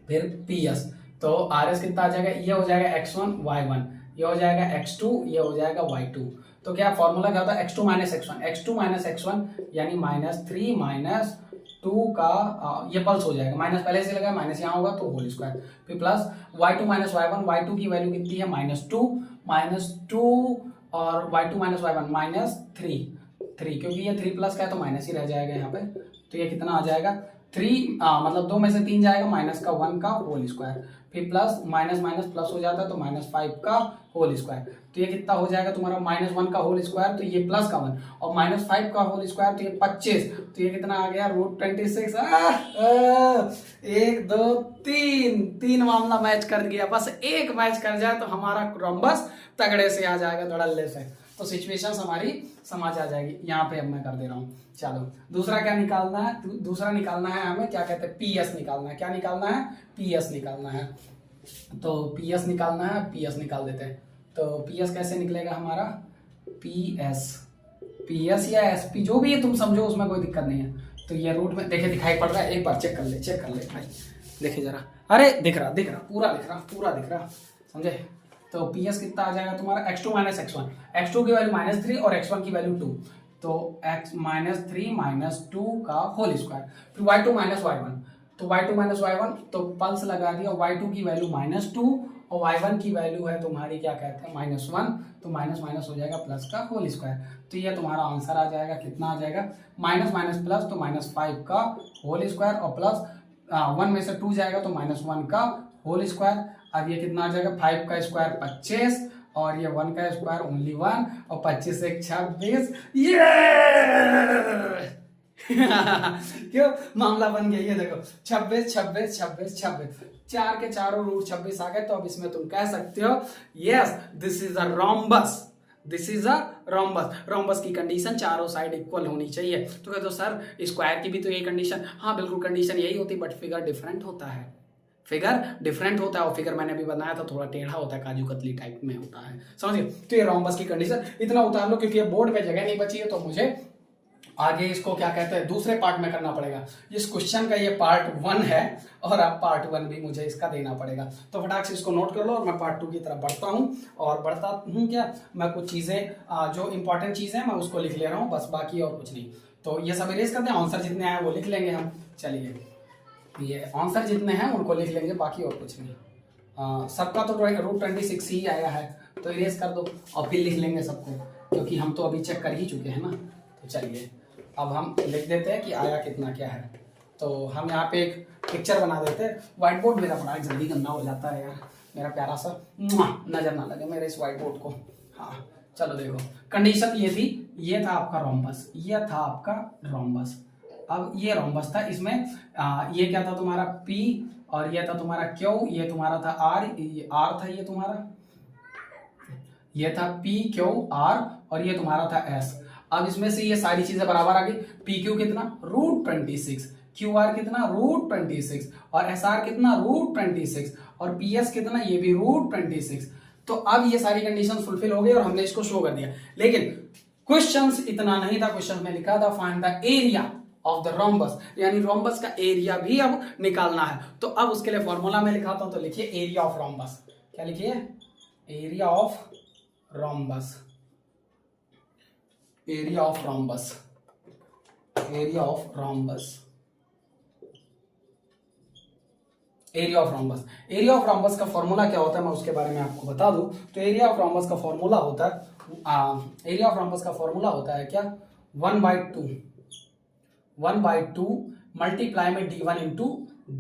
फिर पी एस। तो आरएस कितना आ जाएगा? ये हो जाएगा x1 y1, ये हो जाएगा x2, ये हो जाएगा y2। तो क्या फॉर्मूला क्या होता है? x2 minus x1, x2 minus x1 यानी -3 - 2 का ये पल्स हो जाएगा, माइनस पहले से लगा, माइनस यहाँ होगा तो होल स्क्वायर, फिर plus y2 minus y1, y2 की वैल्यू कितनी है? -2 और y2 माइनस y1 -3, क्योंकि ये 3 प्लस का है तो माइनस ही रह जाएगा यहाँ पे। तो ये कितना आ जाएगा? 3 मतलब 2 में से 3 जाएगा, माइनस का 1 का होल स्क्वायर, फिर प्लस माइनस माइनस प्लस हो जाता है तो -5 का होल स्क्वायर। तो ये कितना हो जाएगा तुम्हारा? -1 का होल स्क्वायर, तो ये प्लस का 1 और -5 का होल स्क्वायर, तो ये 25। तो ये कितना आ गया? √26। 1 2 3 मामला मैच कर गया। बस एक मैच कर जाए तो हमारा रोम्बस तगड़े से आ जाएगा, धड़ल्ले से। तो सिचुएशन हमारी समझ आ जाएगी। यहाँ पे अब मैं कर दे रहा हूँ। चलो दूसरा क्या निकालना है? दूसरा निकालना है हमें, क्या कहते हैं? पीएस निकालना है। क्या निकालना है? पीएस निकालना है। तो पीएस निकालना है, पीएस निकाल देते हैं। तो पीएस कैसे निकलेगा हमारा? पीएस या एसपी जो भी है तुम समझो, उसमें कोई दिक्कत नहीं है। तो ये रूट में देखे दिखाई पड़ रहा है, एक बार चेक कर ले भाई, देखे जरा। अरे दिख रहा पूरा दिख रहा, समझे? तो पीएस कितना आ जाएगा तुम्हारा? x2 माइनस x1, x2 की वैल्यू -3 और x1 की वैल्यू 2, तो x -3 - 2 का होल स्क्वायर, फिर y2 माइनस y1, तो y2 माइनस y1 तो पल्स लगा दिया, y2 की वैल्यू -2 और y1 की वैल्यू है तुम्हारी क्या कहते हैं? -1, तो माइनस माइनस हो जाएगा प्लस का होल स्क्वायर। तो ये तुम्हारा आंसर आ जाएगा, कितना आ जाएगा? माइनस माइनस प्लस, तो -5 का होल स्क्वायर और प्लस 1 में से 2 जाएगा तो -1 का होल स्क्वायर। अब ये कितना आ जाएगा? 5 का स्क्वायर 25 और ये 1 का स्क्वायर ओनली 1 और 25 से 26। ये क्यों मामला बन गया? ये देखो 26 26 26 26, 4 के चारों रूट 26 आ गए। तो अब इसमें तुम कह सकते हो yes this is a rhombus, this is a rhombus. Rhombus की कंडीशन चारों साइड इक्वल होनी चाहिए। तो कहते हो सर स्क्वायर की भी तो यही कंडीशन? हाँ बिल्कुल, कंडीशन यही होती, बट फिगर डिफरेंट होता है, फिगर डिफरेंट होता है। और फिगर मैंने अभी बनाया था थोड़ा टेढ़ा होता है, काजू कतली टाइप में होता है, समझिए? तो ये रोम्बस की कंडीशन इतना उतार लो, क्योंकि ये बोर्ड पे जगह नहीं बची है, तो मुझे आगे इसको क्या कहते हैं दूसरे पार्ट में करना पड़ेगा। इस क्वेश्चन का ये पार्ट 1 है और अब पार्ट 1 भी मुझे इसका देना पड़ेगा। तो फटाक से इसको नोट कर लो और मैं पार्ट 2 की तरफ बढ़ता हूँ। और बढ़ता हूँ क्या, मैं कुछ चीज़ें जो इंपॉर्टेंट चीज़ें हैं मैं उसको लिख ले रहा हूँ बस, बाकी और कुछ नहीं। तो ये सब इरेज करते हैं, आंसर जितने आए वो लिख लेंगे हम। चलिए ये आंसर जितने हैं उनको लिख लेंगे, बाकी और कुछ नहीं। सबका तो √26 ही आया है, तो इरेज कर दो और फिर लिख लेंगे सबको, क्योंकि हम तो अभी चेक कर ही चुके हैं ना। तो चलिए अब हम लिख देते हैं कि आया कितना क्या है। तो हम यहाँ पे एक पिक्चर बना देते हैं। व्हाइट बोर्ड मेरा बड़ा जल्दी गंदा हो जाता है यार, मेरा प्यारा सा, नजर ना लगे मेरे इस व्हाइट बोर्ड को। हाँ चलो देखो, कंडीशन ये थी, ये था आपका रोम्बस, ये था आपका रोम्बस। अब ये रोम्बस था, इसमें ये क्या था तुम्हारा P, और ये था तुम्हारा Q, ये तुम्हारा था R, ये R था, ये तुम्हारा, ये था P Q R, और ये तुम्हारा था S। अब इसमें से ये सारी चीजें बराबर आ गई। PQ कितना √26, QR कितना √26, और SR कितना √26, और PS कितना, ये भी √26। तो अब ये सारी कंडीशन फुलफिल हो गई और हमने इसको शो कर दिया। लेकिन क्वेश्चंस इतना नहीं था, क्वेश्चन में लिखा था find the area of the rhombus, यानी रोम्बस का एरिया भी अब निकालना है। तो अब उसके लिए फॉर्मूला में लिखाता हूं, तो लिखिए एरिया ऑफ रोम्बस। क्या लिखिए? Area of rhombus, area of rhombus, area of rhombus, area of rhombus. Area of rhombus का फॉर्मूला क्या होता है मैं उसके बारे में आपको बता दूं। तो एरिया ऑफ रोम्बस का फॉर्मूला होता है, एरिया ऑफ रोम्बस का फॉर्मूला होता है क्या, 1/2 मल्टीप्लाई में d1 इंटू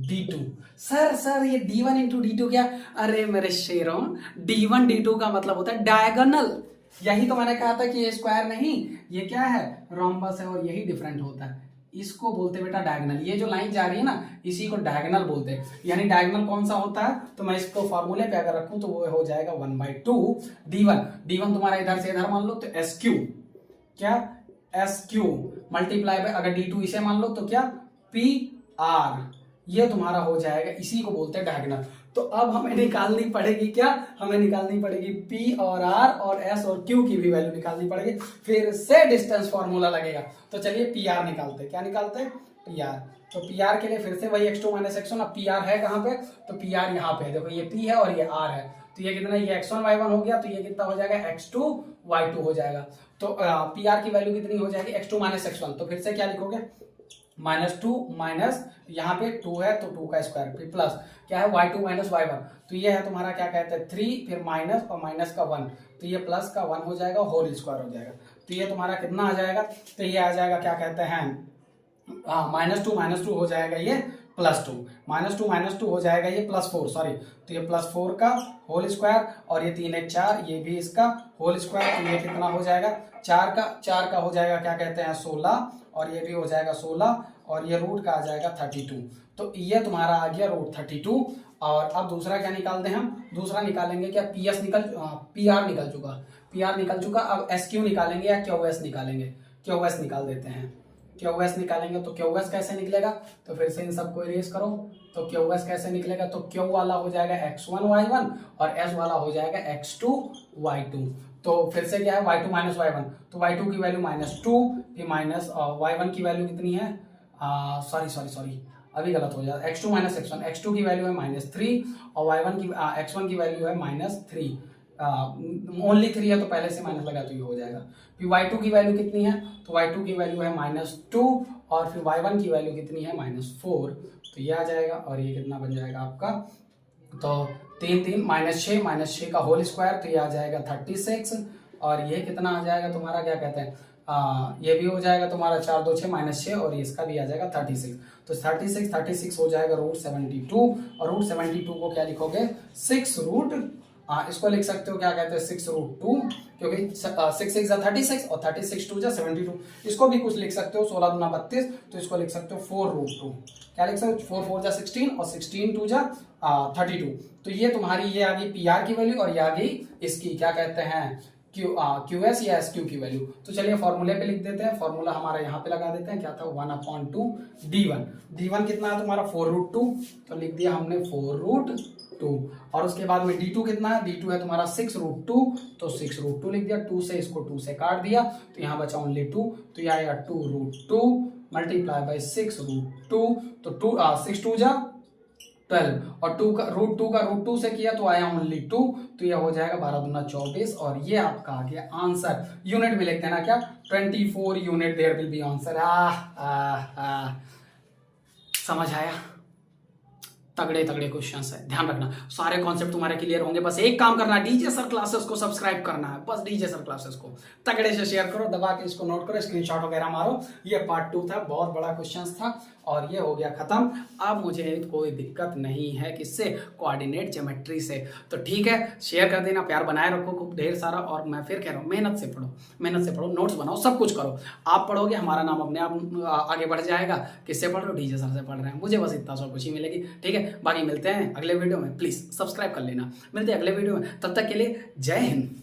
d2। सर ये d1 इंटू d2 क्या? अरे मेरे शेरों, d1 d2 का मतलब होता है डायगोनल। यही तो मैंने कहा था कि ये स्क्वायर नहीं, ये क्या है, रोम्बस है, और यही डिफरेंट होता है। इसको बोलते बेटा डायगोनल। ये जो लाइन जा रही है ना, इसी को डायगोनल बोलते हैं। यानी डायगोनल कौन सा होता है, तो मैं इसको फॉर्मूले पे अगर रखूं तो वो हो जाएगा 1/2 d1 तुम्हारा इधर से इधर मान लो तो SQ, क्या SQ मल्टीप्लाई बाय, अगर d2 इसे मान लो तो क्या PR, ये तुम्हारा हो जाएगा, इसी को बोलते हैं डायगोनल। तो अब हमें निकालनी पड़ेगी क्या, हमें निकालनी पड़ेगी P और R और S और Q की भी वैल्यू निकालनी पड़ेगी, फिर से डिस्टेंस फॉर्मूला लगेगा। तो चलिए PR निकालते हैं। क्या निकालते हैं? PR। तो PR के लिए फिर से वही x2 - x1। अब PR है कहाँ पे, तो PR यहाँ पे, देखो ये P है और ये R है, तो ये कितना, ये x1 y1 हो गया, तो ये कितना हो जाएगा, x2 y2 हो जाएगा। तो PR की वैल्यू कितनी हो जाएगी, x2 - x1। तो फिर से क्या लिखोगे, -2 माइनस, यहाँ पे 2 है तो 2 का स्क्वायर, फिर प्लस क्या है, y2 - y1। तो ये है तुम्हारा क्या कहते हैं 3, फिर माइनस और माइनस का 1, तो ये प्लस का 1 हो जाएगा, होल स्क्वायर हो जाएगा। तो ये तुम्हारा कितना आ जाएगा, तो ये आ जाएगा क्या कहते हैं, -2 हो जाएगा ये +2, -2 हो जाएगा ये +4, सॉरी, तो ये +4 का होल स्क्वायर, और ये 3 1 4, ये भी इसका होल स्क्वायर, तो ये कितना हो जाएगा, 4 का हो जाएगा क्या कहते हैं 16, और ये भी हो जाएगा 16, और ये रूट का आ जाएगा 32। तो ये तुम्हारा आ गया √32। और अब दूसरा क्या निकालते हैं हम, दूसरा निकालेंगे क्या, PR निकल चुका। अब SQ निकालेंगे या QS निकालेंगे, QS निकाल देते हैं। QS निकालेंगे तो QS कैसे निकलेगा, तो फिर से इन सबको इरेज करो। तो QS कैसे निकलेगा, तो Q वाला हो जाएगा x1 y1 और S वाला हो जाएगा x2 y2। तो फिर से क्या है, y2 - y1, तो y2 की वैल्यू -2, फिर माइनस y1 की वैल्यू कितनी है, सॉरी अभी गलत हो जाता है, x2 - x1, x2 की वैल्यू है -3 और y1 की x1 की वैल्यू है -3, ओनली 3 है तो पहले से माइनस लगा तो ये हो जाएगा। फिर y2 की वैल्यू कितनी है, तो y2 की वैल्यू है -2, और फिर y1 की वैल्यू कितनी है -4, तो ये आ जाएगा, और ये कितना बन जाएगा आपका, तो 3 3 -6 का होल स्क्वायर, तो ये आ जाएगा 36, और ये कितना आ जाएगा तुम्हारा क्या कहते हैं, ये भी हो जाएगा तुम्हारा 4 2 6 -6, और इसका भी आ जाएगा 36। तो 36 हो जाएगा √72, और √72 को क्या लिखोगे, 6 इसको लिख सकते हो क्या कहते हैं 6√2, क्योंकि 6 6 36 और 36 2 72। इसको भी कुछ लिख सकते हो 16 दूना 32, तो इसको लिख सकते हो 4√2। क्या लिख सकते हो, 4 4 16 और 16 2 32। तो ये तुम्हारी ये आ गई PR की वैल्यू, और ये आ गई इसकी क्या कहते हैं QS या SQ की वैल्यू। तो चलिए फॉर्मूले पे लिख देते हैं, फॉर्मूला हमारा यहाँ पे लगा देते हैं, क्या था 1/2 d1 कितना है तुम्हारा 4√2, तो लिख दिया हमने 4√2, और उसके बाद में d2 कितना है, d2 है तुम्हारा 6√2, तो 6√2 लिख दिया, 2 से इसको 2 से काट दिया, तो यहाँ बचा ओनली 2, तो यह आएगा 2√2 मल्टीप्लाई बाई 6√2, तो 6 2 12, और √2 से किया तो आया ओनली 2, तो ये हो जाएगा 12 दूना 24, और ये आपका आ गया आंसर। यूनिट में लिख देना क्या, 24 unit there will be answer. समझ आया? तगड़े तगड़े क्वेश्चंस है, ध्यान रखना सारे कॉन्सेप्ट तुम्हारे क्लियर होंगे। बस एक काम करना है, डीजे सर क्लासेस को सब्सक्राइब करना है, बस डीजे सर क्लासेस को तगड़े से शेयर करो, दबा के इसको नोट करो, स्क्रीनशॉट वगैरह मारो। ये पार्ट 2 था, बहुत बड़ा क्वेश्चंस था और ये हो गया खत्म। अब मुझे कोई दिक्कत नहीं है किससे, कोऑर्डिनेट ज्योमेट्री से। तो ठीक है, शेयर कर देना, प्यार बनाए रखो खूब ढेर सारा। और मैं फिर कह रहा हूँ, मेहनत से पढ़ो, मेहनत से पढ़ो, नोट्स बनाओ, सब कुछ करो। आप पढ़ोगे, हमारा नाम अपने आप आगे बढ़ जाएगा। किससे पढ़ रहे हो? डीजे सर से पढ़ रहे हैं। मुझे बस इतना सब खुशी मिलेगी। ठीक है, बाकी मिलते हैं अगले वीडियो में। प्लीज सब्सक्राइब कर लेना। मिलते हैं अगले वीडियो में, तब तक के लिए जय हिंद।